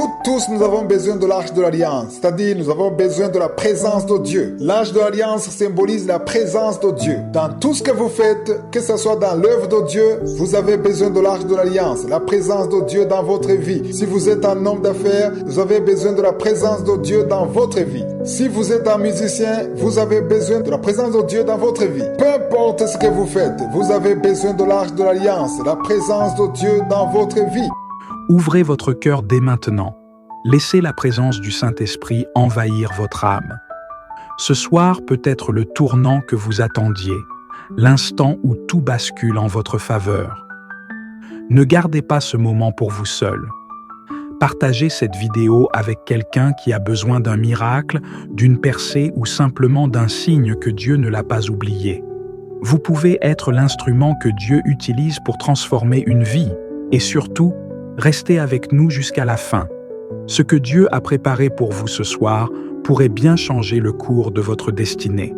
nous tous, nous avons besoin de l'arche de l'Alliance. C'est-à-dire, nous avons besoin de la présence de Dieu. L'arche de l'Alliance symbolise la présence de Dieu. Dans tout ce que vous faites, que ce soit dans l'œuvre de Dieu, vous avez besoin de l'arche de l'Alliance, la présence de Dieu dans votre vie. Si vous êtes un homme d'affaires, vous avez besoin de la présence de Dieu dans votre vie. Si vous êtes un musicien, vous avez besoin de la présence de Dieu dans votre vie. Peu importe ce que vous faites, vous avez besoin de l'arche de l'Alliance, la présence de Dieu dans votre vie. Ouvrez votre cœur dès maintenant. Laissez la présence du Saint-Esprit envahir votre âme. Ce soir peut être le tournant que vous attendiez, l'instant où tout bascule en votre faveur. Ne gardez pas ce moment pour vous seul. Partagez cette vidéo avec quelqu'un qui a besoin d'un miracle, d'une percée ou simplement d'un signe que Dieu ne l'a pas oublié. Vous pouvez être l'instrument que Dieu utilise pour transformer une vie et surtout, restez avec nous jusqu'à la fin. Ce que Dieu a préparé pour vous ce soir pourrait bien changer le cours de votre destinée.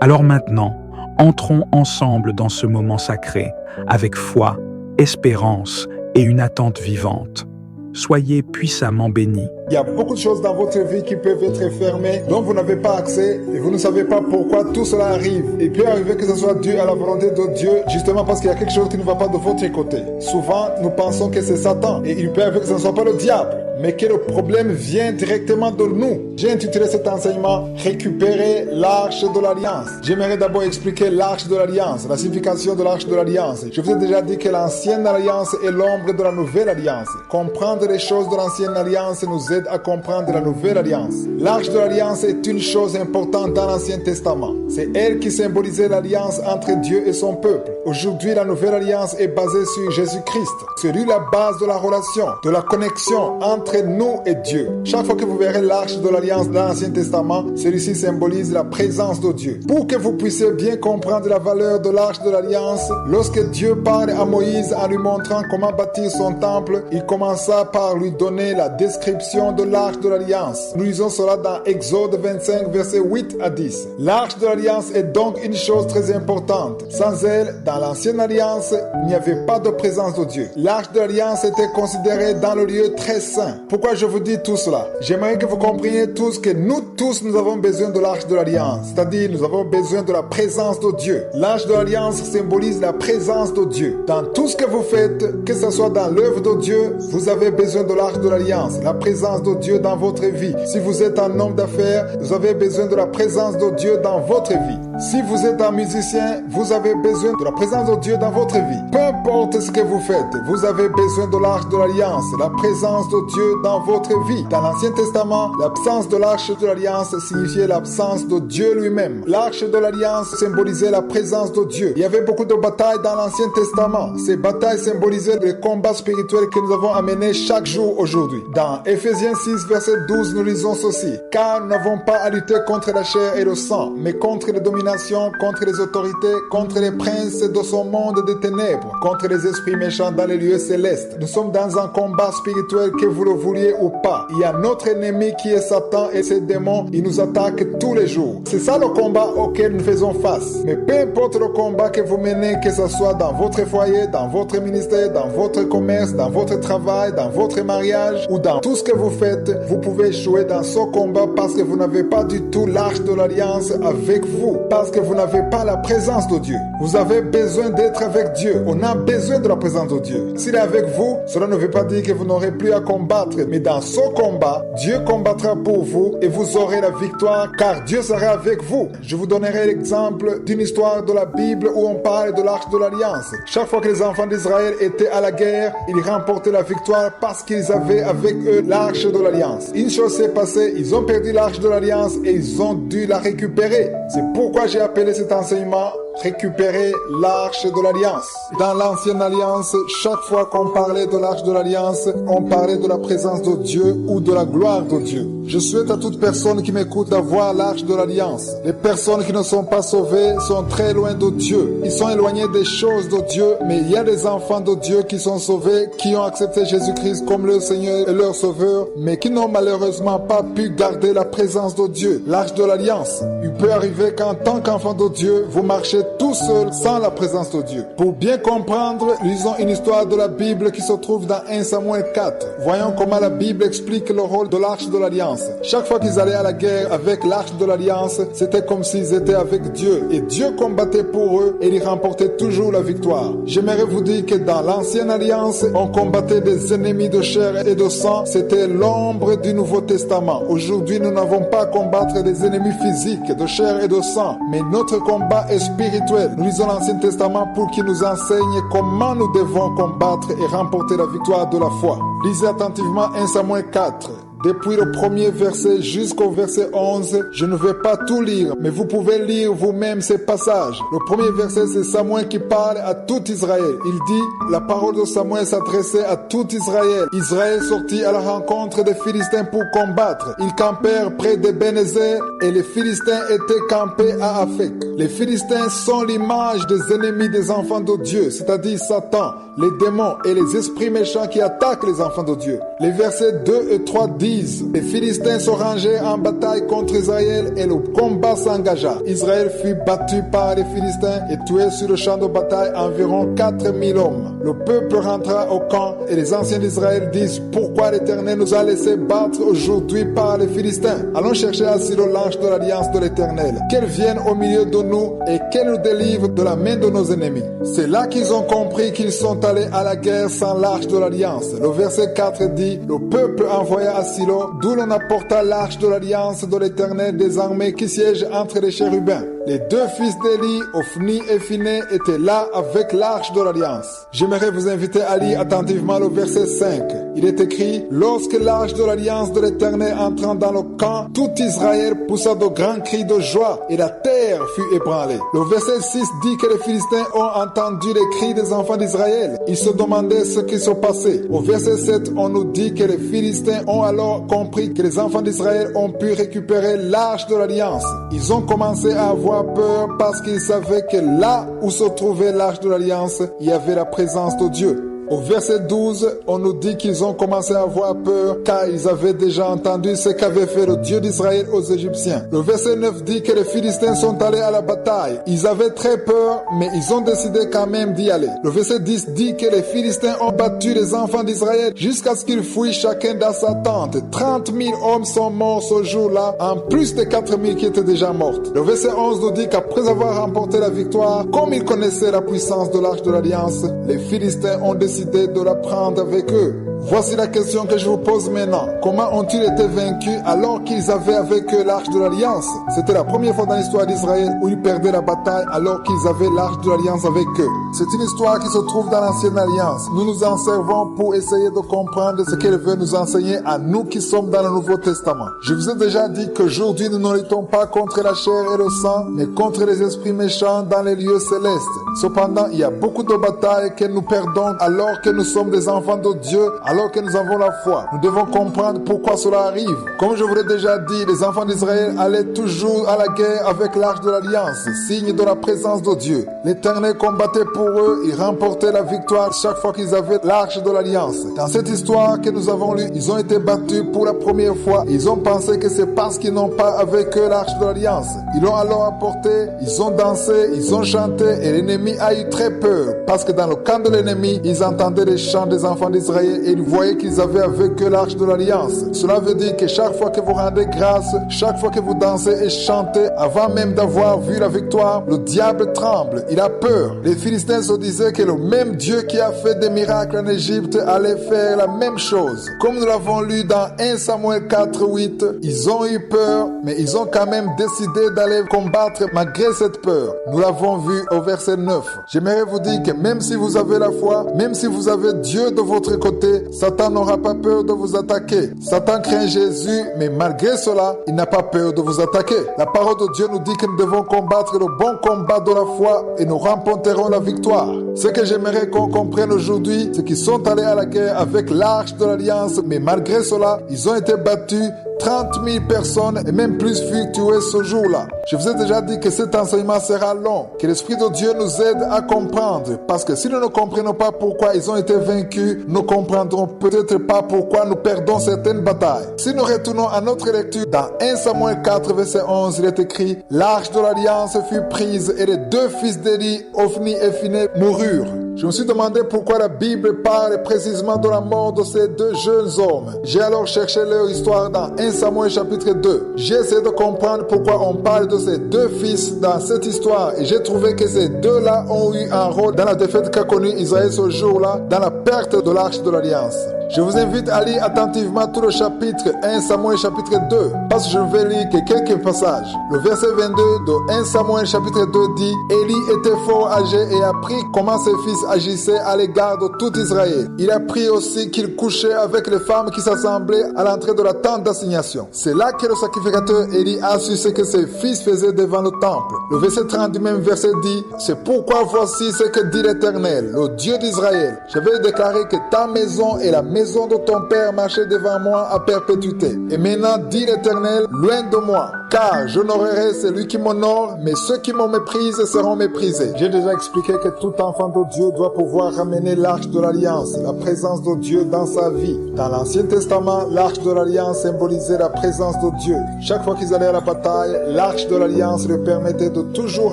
Alors maintenant, entrons ensemble dans ce moment sacré, avec foi, espérance et une attente vivante. Soyez puissamment bénis. Il y a beaucoup de choses dans votre vie qui peuvent être fermées, dont vous n'avez pas accès et vous ne savez pas pourquoi tout cela arrive. Il peut arriver que ce soit dû à la volonté de Dieu, justement parce qu'il y a quelque chose qui ne va pas de votre côté. Souvent, nous pensons que c'est Satan et il peut arriver que ce ne soit pas le diable, mais que le problème vient directement de nous. J'ai intitulé cet enseignement « Récupérer l'arche de l'Alliance ». J'aimerais d'abord expliquer l'arche de l'Alliance, la signification de l'arche de l'Alliance. Je vous ai déjà dit que l'ancienne alliance est l'ombre de la nouvelle alliance. Comprendre les choses de l'ancienne alliance nous aide à comprendre la nouvelle alliance. L'arche de l'Alliance est une chose importante dans l'Ancien Testament. C'est elle qui symbolisait l'alliance entre Dieu et son peuple. Aujourd'hui, la nouvelle alliance est basée sur Jésus-Christ. C'est lui la base de la relation, de la connexion entre nous et Dieu. Chaque fois que vous verrez l'arche de l'Alliance dans l'Ancien Testament, celui-ci symbolise la présence de Dieu. Pour que vous puissiez bien comprendre la valeur de l'arche de l'Alliance, lorsque Dieu parle à Moïse en lui montrant comment bâtir son temple, il commença par lui donner la description de l'arche de l'Alliance. Nous lisons cela dans Exode 25, versets 8 à 10. L'arche de l'Alliance est donc une chose très importante. Sans elle, dans l'Ancienne Alliance, il n'y avait pas de présence de Dieu. L'arche de l'Alliance était considérée dans le lieu très saint. Pourquoi je vous dis tout cela? J'aimerais que vous compreniez tous que nous tous, nous avons besoin de l'arche de l'Alliance. C'est-à-dire, nous avons besoin de la présence de Dieu. L'arche de l'Alliance symbolise la présence de Dieu. Dans tout ce que vous faites, que ce soit dans l'œuvre de Dieu, vous avez besoin de l'arche de l'Alliance, la présence de Dieu dans votre vie. Si vous êtes un homme d'affaires, vous avez besoin de la présence de Dieu dans votre vie. Si vous êtes un musicien, vous avez besoin de la présence de Dieu dans votre vie. Peu importe ce que vous faites, vous avez besoin de l'arche de l'Alliance, la présence de Dieu dans votre vie. Dans l'Ancien Testament, l'absence de l'arche de l'Alliance signifiait l'absence de Dieu lui-même. L'arche de l'Alliance symbolisait la présence de Dieu. Il y avait beaucoup de batailles dans l'Ancien Testament. Ces batailles symbolisaient les combats spirituels que nous avons à mener chaque jour aujourd'hui. Dans Éphésiens 6, verset 12, nous lisons ceci. « Car nous n'avons pas à lutter contre la chair et le sang, mais contre les dominations, contre les autorités, contre les princes de ce monde des ténèbres, contre les esprits méchants dans les lieux célestes. Nous sommes dans un combat spirituel que vous le vouliez ou pas. Il y a notre ennemi qui est Satan et ses démons, ils nous attaquent tous les jours. C'est ça le combat auquel nous faisons face. Mais peu importe le combat que vous menez, que ce soit dans votre foyer, dans votre ministère, dans votre commerce, dans votre travail, dans votre mariage ou dans tout ce que vous faites, vous pouvez échouer dans ce combat parce que vous n'avez pas du tout l'arche de l'Alliance avec vous, parce que vous n'avez pas la présence de Dieu. Vous avez besoin d'être avec Dieu. On a besoin de la présence de Dieu. S'il est avec vous, cela ne veut pas dire que vous n'aurez plus à combattre, mais dans ce combat, Dieu combattra pour vous et vous aurez la victoire car Dieu sera avec vous. Je vous donnerai l'exemple d'une histoire de la Bible où on parle de l'arche de l'Alliance. Chaque fois que les enfants d'Israël étaient à la guerre, ils remportaient la victoire parce qu'ils avaient avec eux l'arche de l'Alliance. Une chose s'est passée, ils ont perdu l'arche de l'Alliance et ils ont dû la récupérer. C'est pourquoi j'ai appelé cet enseignement récupérer l'arche de l'Alliance. Dans l'Ancienne Alliance, chaque fois qu'on parlait de l'arche de l'Alliance, on parlait de la présence de Dieu ou de la gloire de Dieu. Je souhaite à toute personne qui m'écoute d'avoir l'arche de l'Alliance. Les personnes qui ne sont pas sauvées sont très loin de Dieu. Ils sont éloignés des choses de Dieu, mais il y a des enfants de Dieu qui sont sauvés, qui ont accepté Jésus-Christ comme leur Seigneur et leur Sauveur, mais qui n'ont malheureusement pas pu garder la présence de Dieu. L'arche de l'Alliance. Il peut arriver qu'en tant qu'enfant de Dieu, vous marchez tout seuls sans la présence de Dieu. Pour bien comprendre, lisons une histoire de la Bible qui se trouve dans 1 Samuel 4. Voyons comment la Bible explique le rôle de l'arche de l'Alliance. Chaque fois qu'ils allaient à la guerre avec l'arche de l'Alliance, c'était comme s'ils étaient avec Dieu. Et Dieu combattait pour eux et ils remportaient toujours la victoire. J'aimerais vous dire que dans l'ancienne alliance, on combattait des ennemis de chair et de sang. C'était l'ombre du Nouveau Testament. Aujourd'hui, nous n'avons pas à combattre des ennemis physiques de chair et de sang, mais notre combat est spirituel. Nous lisons l'Ancien Testament pour qu'il nous enseigne comment nous devons combattre et remporter la victoire de la foi. Lisez attentivement 1 Samuel 4. Depuis le premier verset jusqu'au verset 11, je ne vais pas tout lire, mais vous pouvez lire vous-même ces passages. Le premier verset, c'est Samuel qui parle à tout Israël. Il dit, la parole de Samuel s'adressait à tout Israël. Israël sortit à la rencontre des Philistins pour combattre. Ils campèrent près de Bénézer et les Philistins étaient campés à Aphek. Les Philistins sont l'image des ennemis des enfants de Dieu, c'est-à-dire Satan, les démons et les esprits méchants qui attaquent les enfants de Dieu. Les versets 2 et 3 disent, les Philistins se rangèrent en bataille contre Israël et le combat s'engagea. Israël fut battu par les Philistins et tué sur le champ de bataille environ 4000 hommes. Le peuple rentra au camp et les anciens d'Israël disent, pourquoi l'Éternel nous a laissé battre aujourd'hui par les Philistins? Allons chercher à Silo l'ange de l'alliance de l'Éternel, qu'elle vienne au milieu de nous et qu'elle nous délivre de la main de nos ennemis. C'est là qu'ils ont compris qu'ils sont allés à la guerre sans l'arche de l'alliance. Le verset 4 dit, le peuple envoya à Silo, d'où l'on apporta l'arche de l'alliance de l'Éternel des armées qui siège entre les chérubins. Les deux fils d'Élie, Ophni et Phiné, étaient là avec l'arche de l'alliance. J'aimerais vous inviter à lire attentivement le verset 5. Il est écrit, lorsque l'arche de l'alliance de l'Éternel entrant dans le camp, tout Israël poussa de grands cris de joie et la terre fut ébranlée. Le verset 6 dit que les Philistins ont entendu les cris des enfants d'Israël. Ils se demandaient ce qui se passait. Au verset 7, on nous dit que les Philistins ont alors compris que les enfants d'Israël ont pu récupérer l'arche de l'alliance. Ils ont commencé à avoir peur parce qu'ils savaient que là où se trouvait l'arche de l'alliance, il y avait la présence de Dieu. Au verset 12, on nous dit qu'ils ont commencé à avoir peur car ils avaient déjà entendu ce qu'avait fait le Dieu d'Israël aux Égyptiens. Le verset 9 dit que les Philistins sont allés à la bataille. Ils avaient très peur, mais ils ont décidé quand même d'y aller. Le verset 10 dit que les Philistins ont battu les enfants d'Israël jusqu'à ce qu'ils fuient chacun dans sa tente. 30 000 hommes sont morts ce jour-là, en plus des 4 000 qui étaient déjà morts. Le verset 11 nous dit qu'après avoir remporté la victoire, comme ils connaissaient la puissance de l'arche de l'alliance, les Philistins ont décidé de la prendre avec eux. Voici la question que je vous pose maintenant. Comment ont-ils été vaincus alors qu'ils avaient avec eux l'arche de l'alliance? C'était la première fois dans l'histoire d'Israël où ils perdaient la bataille alors qu'ils avaient l'arche de l'alliance avec eux. C'est une histoire qui se trouve dans l'ancienne alliance. Nous nous en servons pour essayer de comprendre ce qu'elle veut nous enseigner à nous qui sommes dans le Nouveau Testament. Je vous ai déjà dit qu'aujourd'hui nous ne luttons pas contre la chair et le sang, mais contre les esprits méchants dans les lieux célestes. Cependant, il y a beaucoup de batailles que nous perdons alors que nous sommes des enfants de Dieu, alors que nous avons la foi. Nous devons comprendre pourquoi cela arrive. Comme je vous l'ai déjà dit, les enfants d'Israël allaient toujours à la guerre avec l'arche de l'alliance, signe de la présence de Dieu. L'Éternel combattait pour eux et remportait la victoire chaque fois qu'ils avaient l'arche de l'alliance. Dans cette histoire que nous avons lue, ils ont été battus pour la première fois. Ils ont pensé que c'est parce qu'ils n'ont pas avec eux l'arche de l'alliance. Ils l'ont alors apporté, ils ont dansé, ils ont chanté et l'ennemi a eu très peur parce que dans le camp de l'ennemi, ils entendaient les chants des enfants d'Israël et ils voyaient qu'ils avaient avec eux l'arche de l'alliance. Cela veut dire que chaque fois que vous rendez grâce, chaque fois que vous dansez et chantez, avant même d'avoir vu la victoire, le diable tremble, il a peur. Les Philistins se disaient que le même Dieu qui a fait des miracles en Égypte allait faire la même chose. Comme nous l'avons lu dans 1 Samuel 4:8, ils ont eu peur, mais ils ont quand même décidé d'aller combattre malgré cette peur. Nous l'avons vu au verset 9. J'aimerais vous dire que même si vous avez la foi, même si vous avez Dieu de votre côté, Satan n'aura pas peur de vous attaquer. Satan craint Jésus, mais malgré cela, il n'a pas peur de vous attaquer. La parole de Dieu nous dit que nous devons combattre le bon combat de la foi et nous remporterons la victoire. Ce que j'aimerais qu'on comprenne aujourd'hui, c'est qu'ils sont allés à la guerre avec l'arche de l'alliance, mais malgré cela, ils ont été battus 30 000 personnes et même plus furent tuées ce jour-là. Je vous ai déjà dit que cet enseignement sera long, que l'Esprit de Dieu nous aide à comprendre, parce que si nous ne comprenons pas pourquoi ils ont été vaincus, nous comprendrons peut-être pas pourquoi nous perdons certaines batailles. Si nous retournons à notre lecture, dans 1 Samuel 4, verset 11, il est écrit « L'arche de l'Alliance fut prise et les deux fils d'Élie, Ophni et Phiné, moururent. » Je me suis demandé pourquoi la Bible parle précisément de la mort de ces deux jeunes hommes. J'ai alors cherché leur histoire dans 1 Samuel chapitre 2. J'ai essayé de comprendre pourquoi on parle de ces deux fils dans cette histoire et j'ai trouvé que ces deux-là ont eu un rôle dans la défaite qu'a connue Israël ce jour-là, dans la perte de l'arche de l'Alliance. Je vous invite à lire attentivement tout le chapitre 1 Samuel chapitre 2, parce que je ne vais lire que quelques passages. Le verset 22 de 1 Samuel chapitre 2 dit « Élie était fort âgé et apprit comment ses fils agissaient à l'égard de tout Israël. Il apprit aussi qu'il couchait avec les femmes qui s'assemblaient à l'entrée de la tente d'assignation. C'est là que le sacrificateur Élie a su ce que ses fils faisaient devant le temple. Le verset 30 du même verset dit « C'est pourquoi voici ce que dit l'Éternel, le Dieu d'Israël. Je vais déclarer que ta maison et la maison de ton père marchaient devant moi à perpétuité. Et maintenant, dit l'Éternel, loin de moi, car j'honorerai celui qui m'honore, mais ceux qui me méprisent seront méprisés. » J'ai déjà expliqué que tout enfant de Dieu doit pouvoir ramener l'arche de l'Alliance, la présence de Dieu dans sa vie. Dans l'Ancien Testament, l'arche de l'Alliance symbolisait la présence de Dieu. Chaque fois qu'ils allaient à la bataille, l'arche de l'Alliance leur permettait de toujours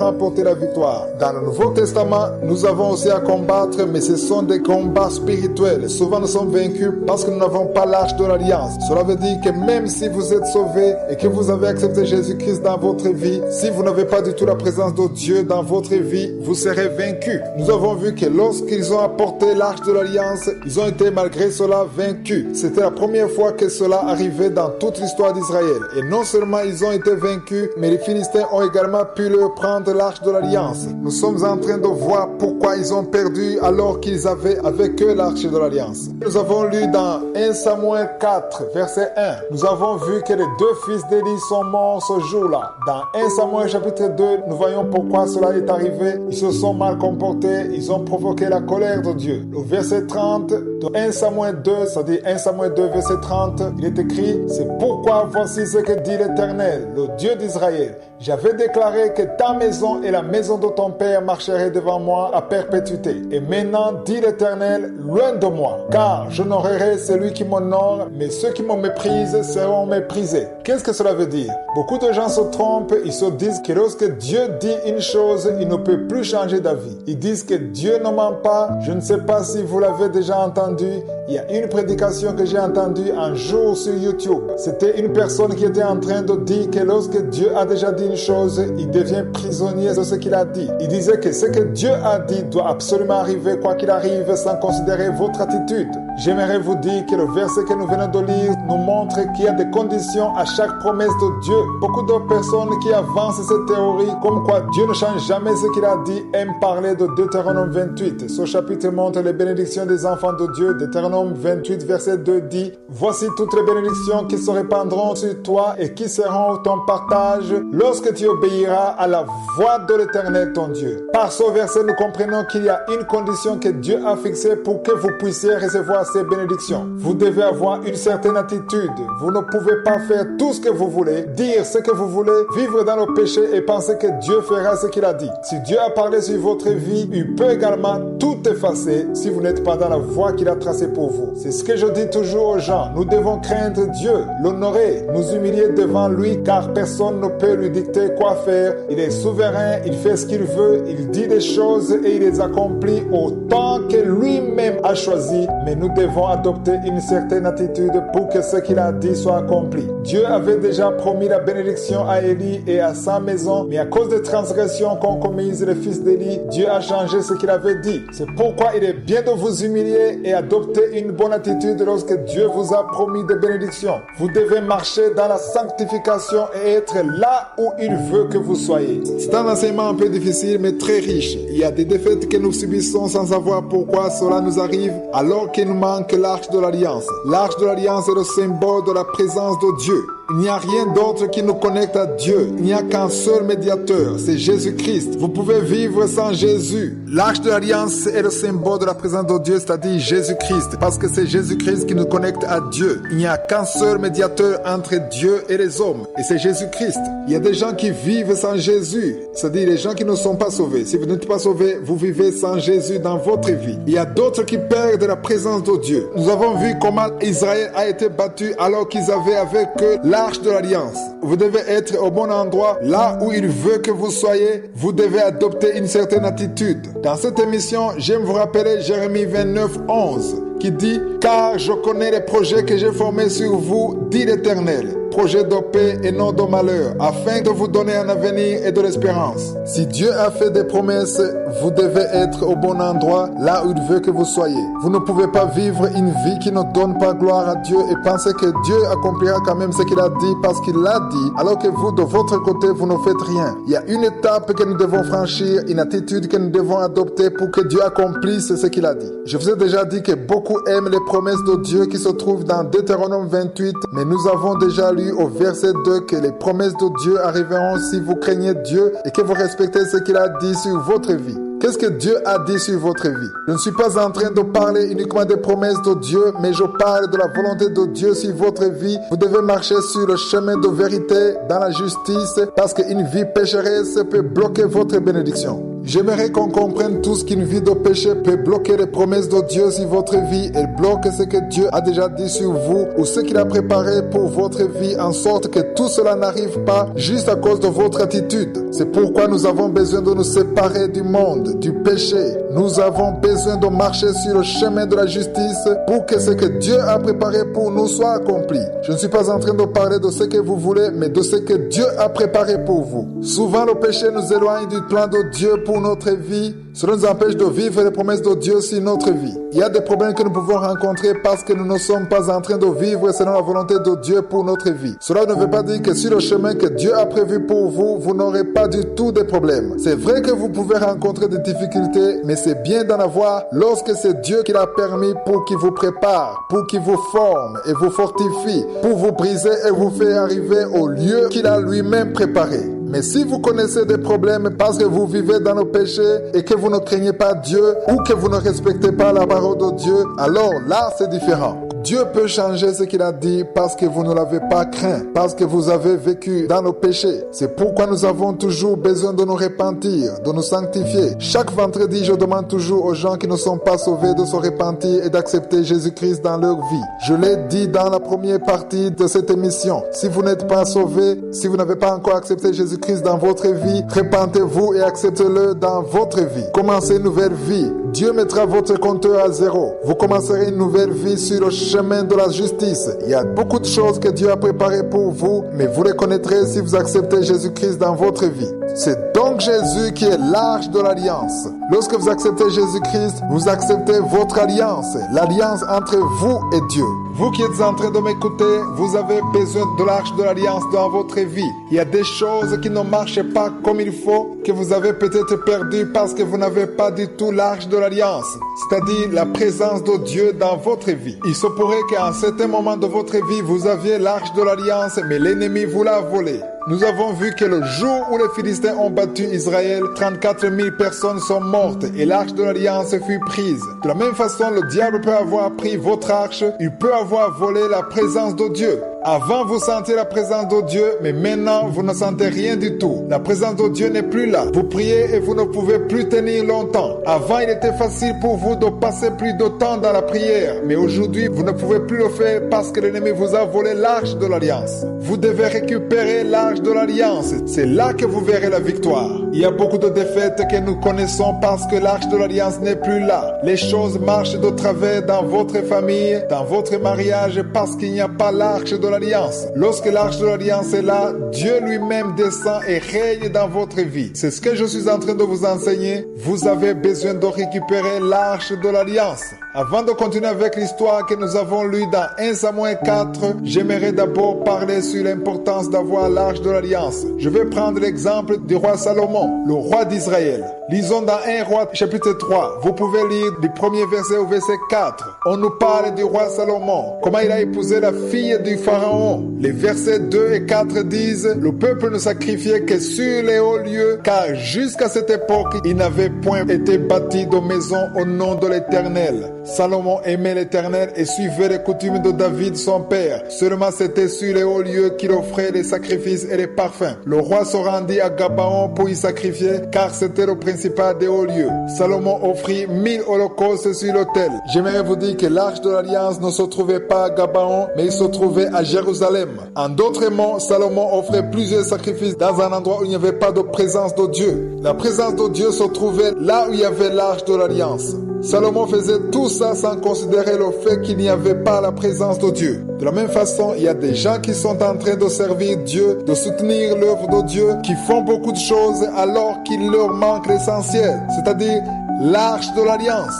remporter la victoire. Dans le Nouveau Testament, nous avons aussi à combattre, mais ce sont des combats spirituels. Souvent nous sommes vaincus parce que nous n'avons pas l'arche de l'Alliance. Cela veut dire que même si vous êtes sauvés et que vous avez accepté Jésus-Christ dans votre vie, si vous n'avez pas du tout la présence de Dieu dans votre vie, vous serez vaincus. Nous avons vu que lorsqu'ils ont apporté l'arche de l'Alliance, ils ont été malgré cela vaincus. C'était la première fois que cela arrivait dans toute l'histoire d'Israël. Et non seulement ils ont été vaincus, mais les Philistins ont également pu leur prendre l'arche de l'Alliance. Nous sommes en train de voir pourquoi ils ont perdu alors qu'ils avaient avec eux l'arche de l'Alliance. Nous avons lu dans 1 Samuel 4, verset 1. Nous avons vu que les deux fils d'Élie sont morts ce jour-là. Dans 1 Samuel chapitre 2, nous voyons pourquoi cela est arrivé. Ils se sont mal comportés, ils ont provoqué la colère de Dieu. Le verset 30 de 1 Samuel 2, c'est-à-dire 1 Samuel 2, verset 30, il est écrit « C'est pourquoi voici ce que dit l'Éternel, le Dieu d'Israël. J'avais déclaré que ta maison et la maison de ton père marcheraient devant moi à perpétuité. Et maintenant, dit l'Éternel, loin de moi, car j'honorerai celui qui m'honore, mais ceux qui me méprisent seront méprisés. » Qu'est-ce que cela veut dire? Beaucoup de gens se trompent, ils se disent que lorsque Dieu dit une chose, il ne peut plus changer d'avis. Ils disent que Dieu ne ment pas. Je ne sais pas si vous l'avez déjà entendu. Il y a une prédication que j'ai entendue un jour sur YouTube. C'était une personne qui était en train de dire que lorsque Dieu a déjà dit une chose, il devient prisonnier de ce qu'il a dit. Il disait que ce que Dieu a dit doit absolument arriver quoi qu'il arrive sans considérer votre attitude. J'aimerais vous dire que le verset que nous venons de lire nous montre qu'il y a des conditions à chaque promesse de Dieu. Beaucoup de personnes qui avancent cette théorie comme quoi Dieu ne change jamais ce qu'il a dit aiment parler de Deutéronome 28. Ce chapitre montre les bénédictions des enfants de Dieu. Deutéronome 28 verset 2 dit « Voici toutes les bénédictions qui se répandront sur toi et qui seront ton partage lorsque tu obéiras à la voix de l'Éternel ton Dieu. » Par ce verset, nous comprenons qu'il y a une condition que Dieu a fixée pour que vous puissiez recevoir ces bénédictions. Vous devez avoir une certaine attitude. Vous ne pouvez pas faire tout ce que vous voulez, dire ce que vous voulez, vivre dans le péché et penser que Dieu fera ce qu'il a dit. Si Dieu a parlé sur votre vie, il peut également tout effacer si vous n'êtes pas dans la voie qu'il a tracée pour vous. C'est ce que je dis toujours aux gens. Nous devons craindre Dieu, l'honorer, nous humilier devant lui car personne ne peut lui dicter quoi faire. Il est souverain, il fait ce qu'il veut, il dit des choses et il les accomplit autant que lui-même a choisi. Mais nous devons adopter une certaine attitude pour que ce qu'il a dit soit accompli. Dieu avait déjà promis la bénédiction à Élie et à sa maison, mais à cause des transgressions qu'ont commises les fils d'Élie, Dieu a changé ce qu'il avait dit. C'est pourquoi il est bien de vous humilier et adopter une bonne attitude lorsque Dieu vous a promis des bénédictions. Vous devez marcher dans la sanctification et être là où il veut que vous soyez. C'est un enseignement un peu difficile mais très riche. Il y a des défaites que nous subissons sans savoir pourquoi cela nous arrive alors qu'il nous manque l'arche de l'Alliance. L'arche de l'Alliance est le symbole de la présence de Dieu. Il n'y a rien d'autre qui nous connecte à Dieu. Il n'y a qu'un seul médiateur, c'est Jésus-Christ. Vous pouvez vivre sans Jésus. L'arche de l'Alliance est le symbole de la présence de Dieu, c'est-à-dire Jésus-Christ. parce que c'est Jésus-Christ qui nous connecte à Dieu. Il n'y a qu'un seul médiateur entre Dieu et les hommes, et c'est Jésus-Christ. Il y a des gens qui vivent sans Jésus, c'est-à-dire les gens qui ne sont pas sauvés. Si vous n'êtes pas sauvés, vous vivez sans Jésus dans votre vie. Il y a d'autres qui perdent la présence de Dieu. Nous avons vu comment Israël a été battu alors qu'ils avaient avec eux l'arche de l'alliance. Vous devez être au bon endroit, là où il veut que vous soyez. Vous devez adopter une certaine attitude. Dans cette émission, j'aime vous rappeler Jérémie 29, 11, qui dit « Car je connais les projets que j'ai formés sur vous, dit l'Éternel, projets de paix et non de malheur, afin de vous donner un avenir et de l'espérance. » Si Dieu a fait des promesses, vous devez être au bon endroit, là où il veut que vous soyez. Vous ne pouvez pas vivre une vie qui ne donne pas gloire à Dieu et penser que Dieu accomplira quand même ce qu'il a dit parce qu'il l'a dit, alors que vous, de votre côté, vous ne faites rien. Il y a une étape que nous devons franchir, une attitude que nous devons adopter pour que Dieu accomplisse ce qu'il a dit. Je vous ai déjà dit que beaucoup aiment les promesses de Dieu qui se trouvent dans Deutéronome 28, mais nous avons déjà lu au verset 2 que les promesses de Dieu arriveront si vous craignez Dieu et que vous respectez ce qu'il a dit sur votre vie. Qu'est-ce que Dieu a dit sur votre vie? Je ne suis pas en train de parler uniquement des promesses de Dieu, mais je parle de la volonté de Dieu sur votre vie. Vous devez marcher sur le chemin de vérité, dans la justice, parce qu'une vie pécheresse peut bloquer votre bénédiction. J'aimerais qu'on comprenne tous qu'une vie de péché peut bloquer les promesses de Dieu sur votre vie. Elle bloque ce que Dieu a déjà dit sur vous ou ce qu'il a préparé pour votre vie, en sorte que tout cela n'arrive pas juste à cause de votre attitude. C'est pourquoi nous avons besoin de nous séparer du monde, du péché. Nous avons besoin de marcher sur le chemin de la justice pour que ce que Dieu a préparé pour nous soit accompli. Je ne suis pas en train de parler de ce que vous voulez, mais de ce que Dieu a préparé pour vous. Souvent, le péché nous éloigne du plan de Dieu pour notre vie. Cela nous empêche de vivre les promesses de Dieu sur notre vie. Il y a des problèmes que nous pouvons rencontrer parce que nous ne sommes pas en train de vivre selon la volonté de Dieu pour notre vie. Cela ne veut pas dire que sur le chemin que Dieu a prévu pour vous, vous n'aurez pas du tout de problèmes. C'est vrai que vous pouvez rencontrer des difficultés, mais c'est bien d'en avoir lorsque c'est Dieu qui l'a permis pour qu'il vous prépare, pour qu'il vous forme et vous fortifie, pour vous briser et vous faire arriver au lieu qu'il a lui-même préparé. Mais si vous connaissez des problèmes parce que vous vivez dans le péché et que vous ne craignez pas Dieu ou que vous ne respectez pas la parole de Dieu, alors là c'est différent. Dieu peut changer ce qu'il a dit parce que vous ne l'avez pas craint, parce que vous avez vécu dans le péché. C'est pourquoi nous avons toujours besoin de nous repentir, de nous sanctifier. Chaque vendredi, je demande toujours aux gens qui ne sont pas sauvés de se repentir et d'accepter Jésus-Christ dans leur vie. Je l'ai dit dans la première partie de cette émission. Si vous n'êtes pas sauvé, si vous n'avez pas encore accepté Jésus-Christ dans votre vie, repentez-vous et acceptez-le dans votre vie. Commencez une nouvelle vie. Dieu mettra votre compteur à zéro. Vous commencerez une nouvelle vie sur le chemin de la justice. Il y a beaucoup de choses que Dieu a préparées pour vous, mais vous les connaîtrez si vous acceptez Jésus-Christ dans votre vie. C'est donc Jésus qui est l'arche de l'alliance. Lorsque vous acceptez Jésus-Christ, vous acceptez votre alliance, l'alliance entre vous et Dieu. Vous qui êtes en train de m'écouter, vous avez besoin de l'arche de l'alliance dans votre vie. Il y a des choses qui ne marchent pas comme il faut, que vous avez peut-être perdu parce que vous n'avez pas du tout l'arche de l'alliance, c'est-à-dire la présence de Dieu dans votre vie. Il se pourrait qu'à un certain moment de votre vie, vous aviez l'arche de l'alliance, mais l'ennemi vous l'a volée. Nous avons vu que le jour où les Philistins ont battu Israël, 34 000 personnes sont mortes et l'arche de l'alliance fut prise. De la même façon, le diable peut avoir pris votre arche, il peut avoir volé la présence de Dieu. Avant, vous sentiez la présence de Dieu, mais maintenant, vous ne sentez rien du tout. La présence de Dieu n'est plus là. Vous priez et vous ne pouvez plus tenir longtemps. Avant, il était facile pour vous de passer plus de temps dans la prière, mais aujourd'hui, vous ne pouvez plus le faire parce que l'ennemi vous a volé l'arche de l'alliance. Vous devez récupérer l'arche de l'alliance. C'est là que vous verrez la victoire. Il y a beaucoup de défaites que nous connaissons parce que l'arche de l'alliance n'est plus là. Les choses marchent de travers dans votre famille, dans votre mariage, parce qu'il n'y a pas l'arche de l'alliance. Lorsque l'arche de l'alliance est là, Dieu lui-même descend et règne dans votre vie. C'est ce que je suis en train de vous enseigner. Vous avez besoin de récupérer l'arche de l'alliance. Avant de continuer avec l'histoire que nous avons lue dans 1 Samuel 4, j'aimerais d'abord parler sur l'importance d'avoir l'arche de l'alliance. Je vais prendre l'exemple du roi Salomon, le roi d'Israël. Lisons dans 1 Roi chapitre 3. Vous pouvez lire du premier verset au verset 4. On nous parle du roi Salomon, comment il a épousé la fille du pharaon. Les versets 2 et 4 disent: le peuple ne sacrifiait que sur les hauts lieux, car jusqu'à cette époque, il n'avait point été bâti de maison au nom de l'Éternel. Salomon aimait l'Éternel et suivait les coutumes de David son père. Seulement c'était sur les hauts lieux qu'il offrait les sacrifices et les parfums. Le roi se rendit à Gabaon pour y sacrifier, car c'était le principal des hauts lieux. Salomon offrit 1000 holocaustes sur l'autel. J'aimerais vous dire que l'arche de l'Alliance ne se trouvait pas à Gabaon, mais il se trouvait à Jérusalem. En d'autres mots, Salomon offrait plusieurs sacrifices dans un endroit où il n'y avait pas de présence de Dieu. La présence de Dieu se trouvait là où il y avait l'arche de l'Alliance. Salomon faisait tout ça sans considérer le fait qu'il n'y avait pas la présence de Dieu. De la même façon, il y a des gens qui sont en train de servir Dieu, de soutenir l'œuvre de Dieu, qui font beaucoup de choses alors qu'il leur manque l'essentiel, c'est-à-dire l'arche de l'Alliance.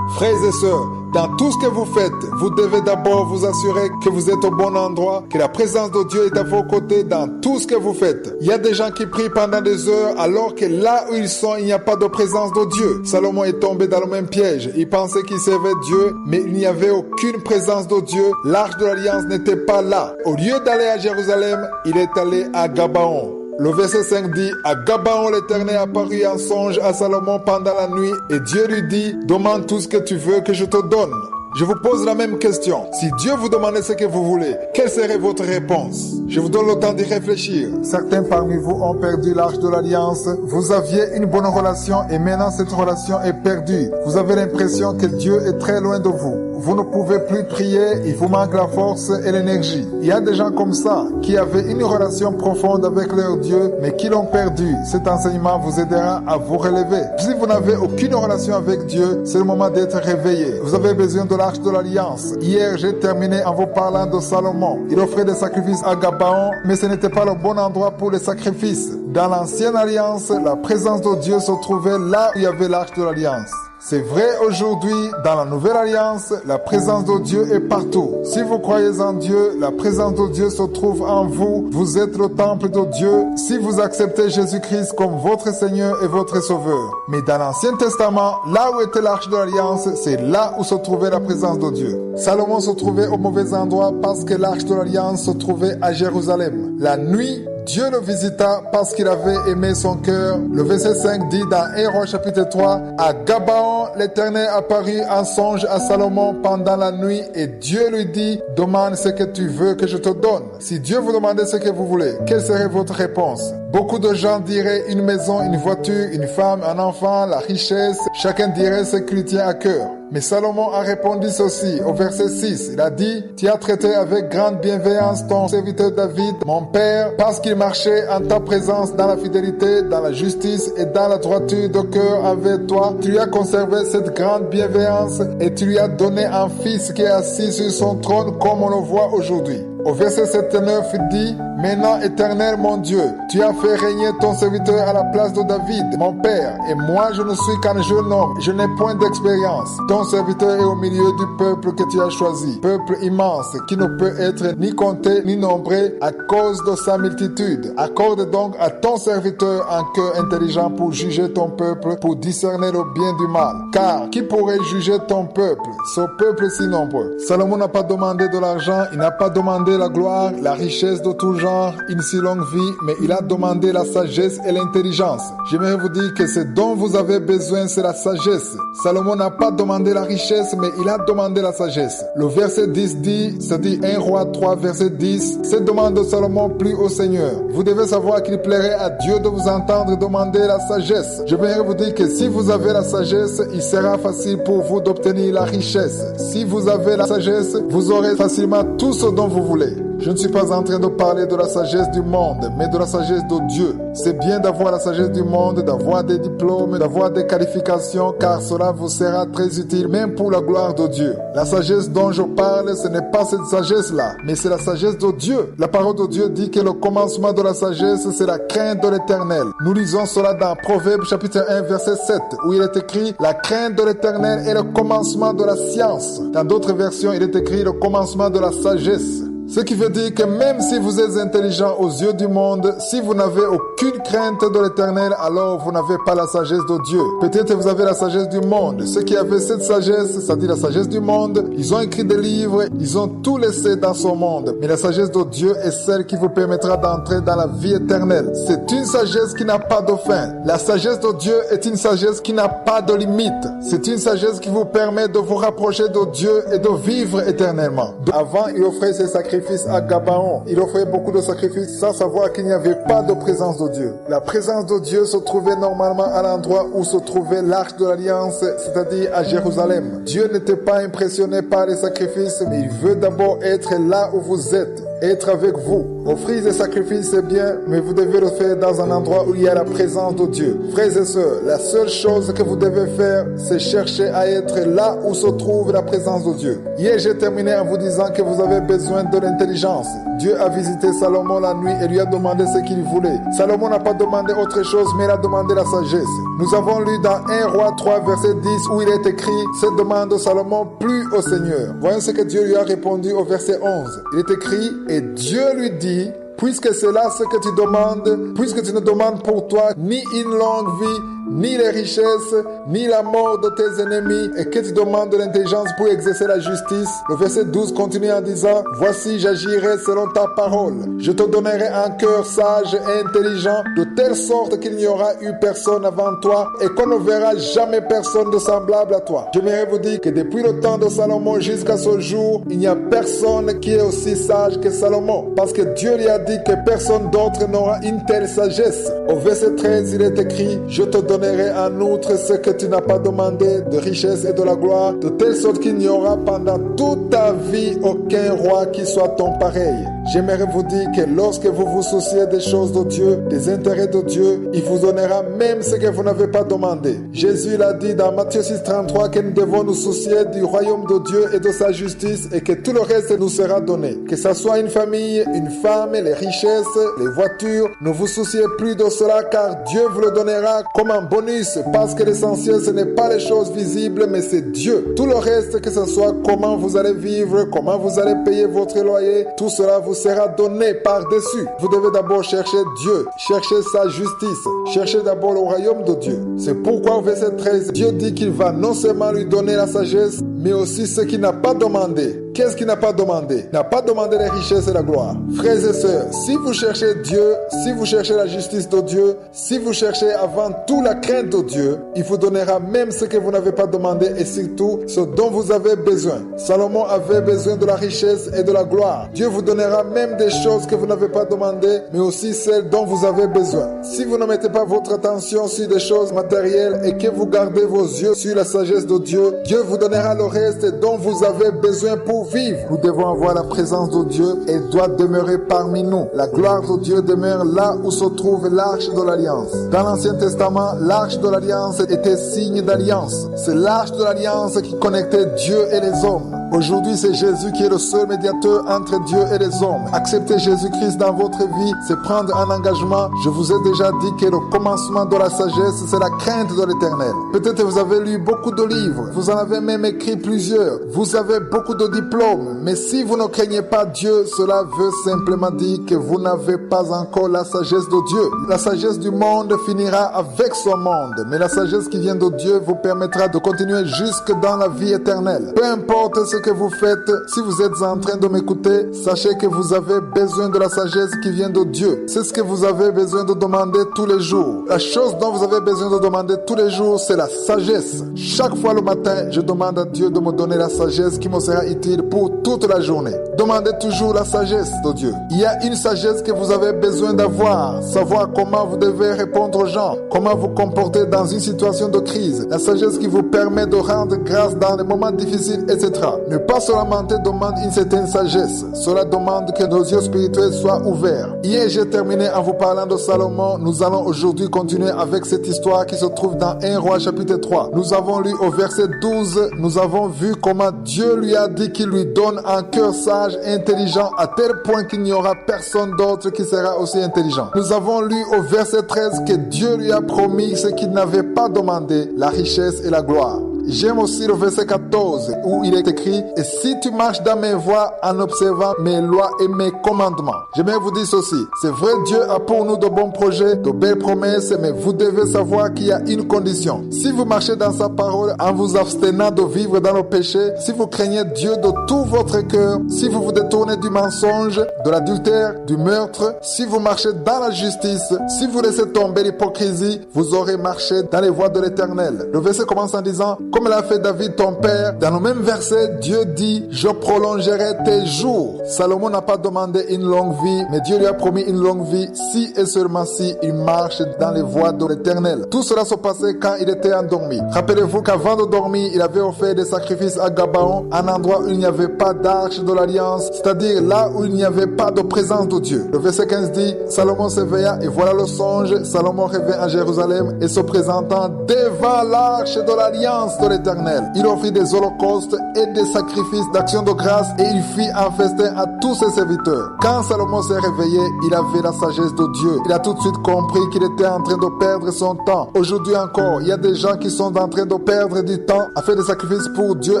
Frères et sœurs, dans tout ce que vous faites, vous devez d'abord vous assurer que vous êtes au bon endroit, que la présence de Dieu est à vos côtés dans tout ce que vous faites. Il y a des gens qui prient pendant des heures alors que là où ils sont, il n'y a pas de présence de Dieu. Salomon est tombé dans le même piège. Il pensait qu'il servait Dieu, mais il n'y avait aucune présence de Dieu. L'arche de l'Alliance n'était pas là. Au lieu d'aller à Jérusalem, il est allé à Gabaon. Le verset 5 dit, à Gabaon l'Éternel apparut en songe à Salomon pendant la nuit et Dieu lui dit, demande tout ce que tu veux que je te donne. Je vous pose la même question. Si Dieu vous demandait ce que vous voulez, quelle serait votre réponse? Je vous donne le temps d'y réfléchir. Certains parmi vous ont perdu l'arche de l'Alliance. Vous aviez une bonne relation et maintenant cette relation est perdue. Vous avez l'impression que Dieu est très loin de vous. Vous ne pouvez plus prier, il vous manque la force et l'énergie. Il y a des gens comme ça qui avaient une relation profonde avec leur Dieu, mais qui l'ont perdu. Cet enseignement vous aidera à vous relever. Si vous n'avez aucune relation avec Dieu, c'est le moment d'être réveillé. Vous avez besoin de l'arche de l'Alliance. Hier, j'ai terminé en vous parlant de Salomon. Il offrait des sacrifices à Gabaon, mais ce n'était pas le bon endroit pour les sacrifices. Dans l'ancienne alliance, la présence de Dieu se trouvait là où il y avait l'arche de l'Alliance. C'est vrai aujourd'hui, dans la nouvelle alliance, la présence de Dieu est partout. Si vous croyez en Dieu, la présence de Dieu se trouve en vous. Vous êtes le temple de Dieu si vous acceptez Jésus-Christ comme votre Seigneur et votre Sauveur. Mais dans l'Ancien Testament, là où était l'arche de l'Alliance, c'est là où se trouvait la présence de Dieu. Salomon se trouvait au mauvais endroit parce que l'arche de l'Alliance se trouvait à Jérusalem. La nuit, Dieu le visita parce qu'il avait aimé son cœur. Le verset 5 dit dans 1 Roi chapitre 3, à Gabaon, l'Éternel apparut en songe à Salomon pendant la nuit et Dieu lui dit, demande ce que tu veux que je te donne. Si Dieu vous demandait ce que vous voulez, quelle serait votre réponse? Beaucoup de gens diraient une maison, une voiture, une femme, un enfant, la richesse. Chacun dirait ce qui lui tient à cœur. Mais Salomon a répondu ceci au verset 6. Il a dit, tu as traité avec grande bienveillance ton serviteur David, mon père, parce qu'il marchait en ta présence dans la fidélité, dans la justice et dans la droiture de cœur avec toi. Tu lui as conservé cette grande bienveillance et tu lui as donné un fils qui est assis sur son trône comme on le voit aujourd'hui. Au verset 7 et 9, il dit, maintenant, Éternel mon Dieu, tu as fait régner ton serviteur à la place de David, mon père, et moi je ne suis qu'un jeune homme, je n'ai point d'expérience. Ton serviteur est au milieu du peuple que tu as choisi, peuple immense qui ne peut être ni compté ni nombré à cause de sa multitude. Accorde donc à ton serviteur un cœur intelligent pour juger ton peuple, pour discerner le bien du mal. Car qui pourrait juger ton peuple, ce peuple si nombreux? Salomon n'a pas demandé de l'argent, il n'a pas demandé la gloire, la richesse de tout genre, une si longue vie, mais il a demandé la sagesse et l'intelligence. J'aimerais vous dire que ce dont vous avez besoin, c'est la sagesse. Salomon n'a pas demandé la richesse, mais il a demandé la sagesse. Le verset 10 dit, c'est-à-dire 1 Roi 3, verset 10, cette demande de Salomon plut au Seigneur. Vous devez savoir qu'il plairait à Dieu de vous entendre demander la sagesse. J'aimerais vous dire que si vous avez la sagesse, il sera facile pour vous d'obtenir la richesse. Si vous avez la sagesse, vous aurez facilement tout ce dont vous voulez. Je ne suis pas en train de parler de la sagesse du monde, mais de la sagesse de Dieu. C'est bien d'avoir la sagesse du monde, d'avoir des diplômes, d'avoir des qualifications, car cela vous sera très utile, même pour la gloire de Dieu. La sagesse dont je parle, ce n'est pas cette sagesse-là, mais c'est la sagesse de Dieu. La parole de Dieu dit que le commencement de la sagesse, c'est la crainte de l'Éternel. Nous lisons cela dans Proverbes chapitre 1, verset 7, où il est écrit, la crainte de l'Éternel est le commencement de la science. Dans d'autres versions, il est écrit le commencement de la sagesse. Ce qui veut dire que même si vous êtes intelligent aux yeux du monde, si vous n'avez aucune crainte de l'Éternel, alors vous n'avez pas la sagesse de Dieu. Peut-être vous avez la sagesse du monde. Ceux qui avaient cette sagesse, c'est-à-dire la sagesse du monde, ils ont écrit des livres, ils ont tout laissé dans ce monde. Mais la sagesse de Dieu est celle qui vous permettra d'entrer dans la vie éternelle. C'est une sagesse qui n'a pas de fin. La sagesse de Dieu est une sagesse qui n'a pas de limite. C'est une sagesse qui vous permet de vous rapprocher de Dieu et de vivre éternellement. Avant, il offrait ses sacrifices à Gabaon. Il offrait beaucoup de sacrifices sans savoir qu'il n'y avait pas de présence de Dieu. La présence de Dieu se trouvait normalement à l'endroit où se trouvait l'arche de l'Alliance, c'est-à-dire à Jérusalem. Dieu n'était pas impressionné par les sacrifices, mais il veut d'abord être là où vous êtes, être avec vous. Offrir des sacrifices, c'est bien, mais vous devez le faire dans un endroit où il y a la présence de Dieu. Frères et sœurs, la seule chose que vous devez faire, c'est chercher à être là où se trouve la présence de Dieu. Hier, j'ai terminé en vous disant que vous avez besoin de l'intelligence. Dieu a visité Salomon la nuit et lui a demandé ce qu'il voulait. Salomon n'a pas demandé autre chose, mais il a demandé la sagesse. Nous avons lu dans 1 Roi 3, verset 10, où il est écrit « Cette demande de Salomon plut au Seigneur ». Voyons ce que Dieu lui a répondu au verset 11. Il est écrit « Et Dieu lui dit, puisque c'est là ce que tu demandes, puisque tu ne demandes pour toi ni une longue vie, ni les richesses, ni la mort de tes ennemis, et que tu demandes de l'intelligence pour exercer la justice. » Le verset 12 continue en disant « Voici, j'agirai selon ta parole. Je te donnerai un cœur sage et intelligent, de telle sorte qu'il n'y aura eu personne avant toi, et qu'on ne verra jamais personne de semblable à toi. » J'aimerais vous dire que depuis le temps de Salomon jusqu'à ce jour, il n'y a personne qui est aussi sage que Salomon, parce que Dieu lui a dit que personne d'autre n'aura une telle sagesse. Au verset 13, il est écrit « Je te donnerai en outre ce que tu n'as pas demandé, de richesse et de la gloire, de telle sorte qu'il n'y aura pendant toute ta vie aucun roi qui soit ton pareil. » J'aimerais vous dire que lorsque vous vous souciez des choses de Dieu, des intérêts de Dieu, il vous donnera même ce que vous n'avez pas demandé. Jésus l'a dit dans Matthieu 6,33 que nous devons nous soucier du royaume de Dieu et de sa justice et que tout le reste nous sera donné. Que ce soit une famille, une femme, les richesses, les voitures, ne vous souciez plus de cela car Dieu vous le donnera comme un bonus parce que l'essentiel ce n'est pas les choses visibles mais c'est Dieu. Tout le reste, que ce soit comment vous allez vivre, comment vous allez payer votre loyer, tout cela vous sera donné par-dessus. Vous devez d'abord chercher Dieu, chercher sa justice, chercher d'abord le royaume de Dieu. C'est pourquoi au verset 13, Dieu dit qu'il va non seulement lui donner la sagesse, mais aussi ce qu'il n'a pas demandé. Qu'est-ce qu'il n'a pas demandé? Il n'a pas demandé les richesses et la gloire. Frères et sœurs, si vous cherchez Dieu, si vous cherchez la justice de Dieu, si vous cherchez avant tout la crainte de Dieu, il vous donnera même ce que vous n'avez pas demandé et surtout ce dont vous avez besoin. Salomon avait besoin de la richesse et de la gloire. Dieu vous donnera même des choses que vous n'avez pas demandées, mais aussi celles dont vous avez besoin. Si vous ne mettez pas votre attention sur des choses matérielles et que vous gardez vos yeux sur la sagesse de Dieu, Dieu vous donnera le reste dont vous avez besoin pour vivre. Nous devons avoir la présence de Dieu et doit demeurer parmi nous. La gloire de Dieu demeure là où se trouve l'arche de l'Alliance. Dans l'Ancien Testament, l'arche de l'Alliance était signe d'alliance. C'est l'arche de l'Alliance qui connectait Dieu et les hommes. Aujourd'hui, c'est Jésus qui est le seul médiateur entre Dieu et les hommes. Accepter Jésus-Christ dans votre vie, c'est prendre un engagement. Je vous ai déjà dit que le commencement de la sagesse, c'est la crainte de l'Éternel. Peut-être vous avez lu beaucoup de livres, vous en avez même écrit plusieurs, vous avez beaucoup de diplômes, mais si vous ne craignez pas Dieu, cela veut simplement dire que vous n'avez pas encore la sagesse de Dieu. La sagesse du monde finira avec son monde, mais la sagesse qui vient de Dieu vous permettra de continuer jusque dans la vie éternelle. Peu importe ce que vous faites, si vous êtes en train de m'écouter, sachez que vous avez besoin de la sagesse qui vient de Dieu. C'est ce que vous avez besoin de demander tous les jours. La chose dont vous avez besoin de demander tous les jours, c'est la sagesse. Chaque fois le matin, je demande à Dieu de me donner la sagesse qui me sera utile pour toute la journée. Demandez toujours la sagesse de Dieu. Il y a une sagesse que vous avez besoin d'avoir, savoir comment vous devez répondre aux gens, comment vous comporter dans une situation de crise. La sagesse qui vous permet de rendre grâce dans les moments difficiles, etc. Ne pas se lamenter demande une certaine sagesse. Cela demande que nos yeux spirituels soient ouverts. Hier, j'ai terminé en vous parlant de Salomon. Nous allons aujourd'hui continuer avec cette histoire qui se trouve dans 1 Roi chapitre 3. Nous avons lu au verset 12, nous avons vu comment Dieu lui a dit qu'il lui donne un cœur sage et intelligent à tel point qu'il n'y aura personne d'autre qui sera aussi intelligent. Nous avons lu au verset 13 que Dieu lui a promis ce qu'il n'avait pas demandé, la richesse et la gloire. J'aime aussi le verset 14 où il est écrit « Et si tu marches dans mes voies en observant mes lois et mes commandements. » J'aimerais vous dire ceci. C'est vrai, Dieu a pour nous de bons projets, de belles promesses, mais vous devez savoir qu'il y a une condition. Si vous marchez dans sa parole en vous abstenant de vivre dans le péché, si vous craignez Dieu de tout votre cœur, si vous vous détournez du mensonge, de l'adultère, du meurtre, si vous marchez dans la justice, si vous laissez tomber l'hypocrisie, vous aurez marché dans les voies de l'Éternel. Le verset commence en disant, comme l'a fait David ton père, dans le même verset, Dieu dit, je prolongerai tes jours. Salomon n'a pas demandé une longue vie, mais Dieu lui a promis une longue vie si et seulement si il marche dans les voies de l'Éternel. Tout cela se passait quand il était endormi. Rappelez-vous qu'avant de dormir, il avait offert des sacrifices à Gabaon, un endroit où il n'y avait pas d'arche de l'alliance, c'est-à-dire là où il n'y avait pas de présence de Dieu. Le verset 15 dit, Salomon s'éveilla et voilà le songe. Salomon revint à Jérusalem et se présentant devant l'arche de l'alliance de l'Éternel. Il offrit des holocaustes et des sacrifices d'action de grâce et il fit un festin à tous ses serviteurs. Quand Salomon s'est réveillé, il avait la sagesse de Dieu. Il a tout de suite compris qu'il était en train de perdre son temps. Aujourd'hui encore, il y a des gens qui sont en train de perdre du temps à faire des sacrifices pour Dieu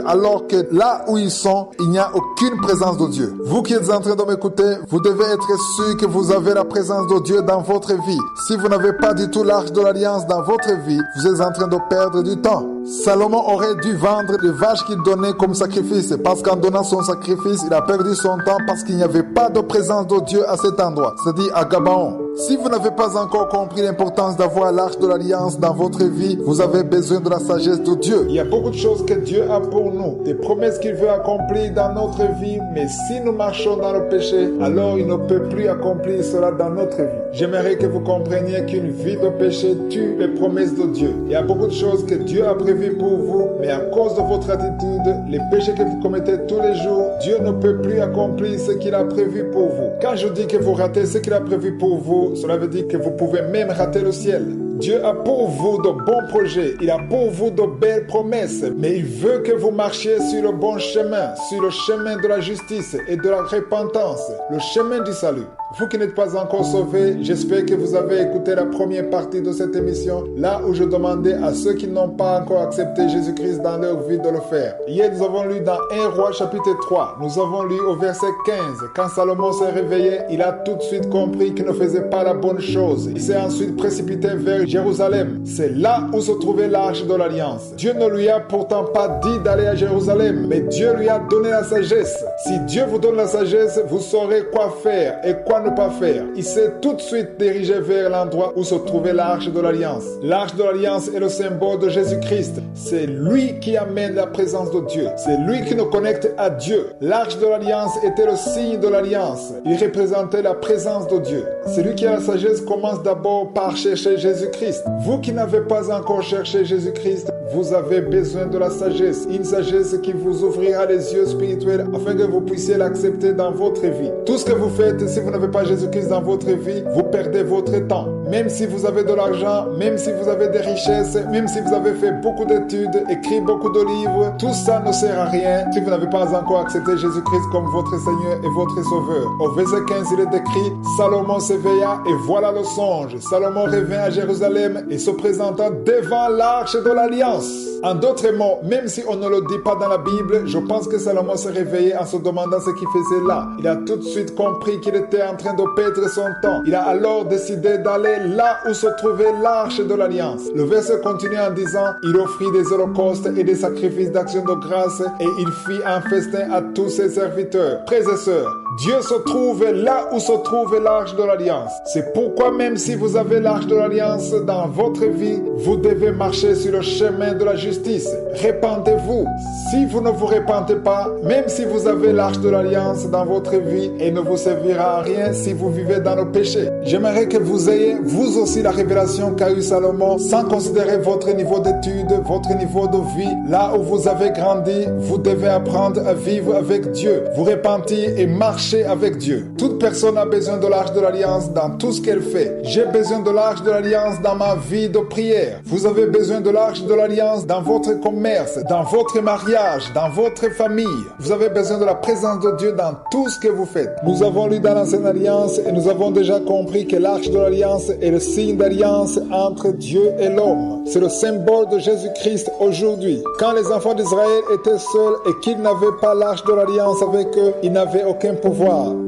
alors que là où ils sont, il n'y a aucune présence de Dieu. Vous qui êtes en train de m'écouter, vous devez être sûr que vous avez la présence de Dieu dans votre vie. Si vous n'avez pas du tout l'arche de l'alliance dans votre vie, vous êtes en train de perdre du temps. Salomon aurait dû vendre les vaches qu'il donnait comme sacrifice parce qu'en donnant son sacrifice, il a perdu son temps parce qu'il n'y avait pas de présence de Dieu à cet endroit, c'est-à-dire à Gabaon. Si vous n'avez pas encore compris l'importance d'avoir l'arche de l'alliance dans votre vie, vous avez besoin de la sagesse de Dieu. Il y a beaucoup de choses que Dieu a pour nous, des promesses qu'il veut accomplir dans notre vie, mais si nous marchons dans le péché, alors il ne peut plus accomplir cela dans notre vie. J'aimerais que vous compreniez qu'une vie de péché tue les promesses de Dieu. Il y a beaucoup de choses que Dieu a prévues pour vous, mais à cause de votre attitude, les péchés que vous commettez tous les jours, Dieu ne peut plus accomplir ce qu'il a prévu pour vous. Quand je dis que vous ratez ce qu'il a prévu pour vous, cela veut dire que vous pouvez même rater le ciel. Dieu a pour vous de bons projets, il a pour vous de belles promesses, mais il veut que vous marchiez sur le bon chemin, sur le chemin de la justice et de la repentance, le chemin du salut. Vous qui n'êtes pas encore sauvés, j'espère que vous avez écouté la première partie de cette émission, là où je demandais à ceux qui n'ont pas encore accepté Jésus-Christ dans leur vie de le faire. Hier, nous avons lu dans 1 Roi chapitre 3, nous avons lu au verset 15, quand Salomon s'est réveillé, il a tout de suite compris qu'il ne faisait pas la bonne chose. Il s'est ensuite précipité vers Jérusalem. C'est là où se trouvait l'arche de l'alliance. Dieu ne lui a pourtant pas dit d'aller à Jérusalem, mais Dieu lui a donné la sagesse. Si Dieu vous donne la sagesse, vous saurez quoi faire et quoi ne pas faire. Il s'est tout de suite dirigé vers l'endroit où se trouvait l'arche de l'alliance. L'arche de l'alliance est le symbole de Jésus-Christ. C'est lui qui amène la présence de Dieu. C'est lui qui nous connecte à Dieu. L'arche de l'alliance était le signe de l'alliance. Il représentait la présence de Dieu. Celui qui a la sagesse commence d'abord par chercher Jésus-Christ. Vous qui n'avez pas encore cherché Jésus-Christ, vous avez besoin de la sagesse. Une sagesse qui vous ouvrira les yeux spirituels afin que vous puissiez l'accepter dans votre vie. Tout ce que vous faites, si vous n'avez pas Jésus-Christ dans votre vie, vous perdez votre temps. Même si vous avez de l'argent, même si vous avez des richesses, même si vous avez fait beaucoup d'études, écrit beaucoup de livres, tout ça ne sert à rien si vous n'avez pas encore accepté Jésus-Christ comme votre Seigneur et votre Sauveur. Au verset 15, il est écrit, Salomon s'éveilla et voilà le songe. Salomon revint à Jérusalem et se présenta devant l'arche de l'alliance. En d'autres mots, même si on ne le dit pas dans la Bible, je pense que Salomon s'est réveillé en se demandant ce qu'il faisait là. Il a tout de suite compris qu'il était en train de perdre son temps. Il a alors décidé d'aller là où se trouvait l'arche de l'alliance. Le verset continue en disant, il offrit des holocaustes et des sacrifices d'action de grâce et il fit un festin à tous ses serviteurs. Frères et sœurs, Dieu se trouve là où se trouve l'arche de l'alliance. C'est pourquoi même si vous avez l'arche de l'alliance dans votre vie, vous devez marcher sur le chemin de la justice. Repentez-vous. Si vous ne vous repentez pas, même si vous avez l'arche de l'alliance dans votre vie, elle ne vous servira à rien si vous vivez dans le péché. J'aimerais que vous ayez vous aussi la révélation qu'a eu Salomon, sans considérer votre niveau d'études, votre niveau de vie. Là où vous avez grandi, vous devez apprendre à vivre avec Dieu. Vous repentir et marcher marcher avec Dieu. Toute personne a besoin de l'arche de l'alliance dans tout ce qu'elle fait. J'ai besoin de l'arche de l'alliance dans ma vie de prière. Vous avez besoin de l'arche de l'alliance dans votre commerce, dans votre mariage, dans votre famille. Vous avez besoin de la présence de Dieu dans tout ce que vous faites. Nous avons lu dans l'ancienne alliance et nous avons déjà compris que l'arche de l'alliance est le signe d'alliance entre Dieu et l'homme. C'est le symbole de Jésus-Christ aujourd'hui. Quand les enfants d'Israël étaient seuls et qu'ils n'avaient pas l'arche de l'alliance avec eux, ils n'avaient aucun pouvoir.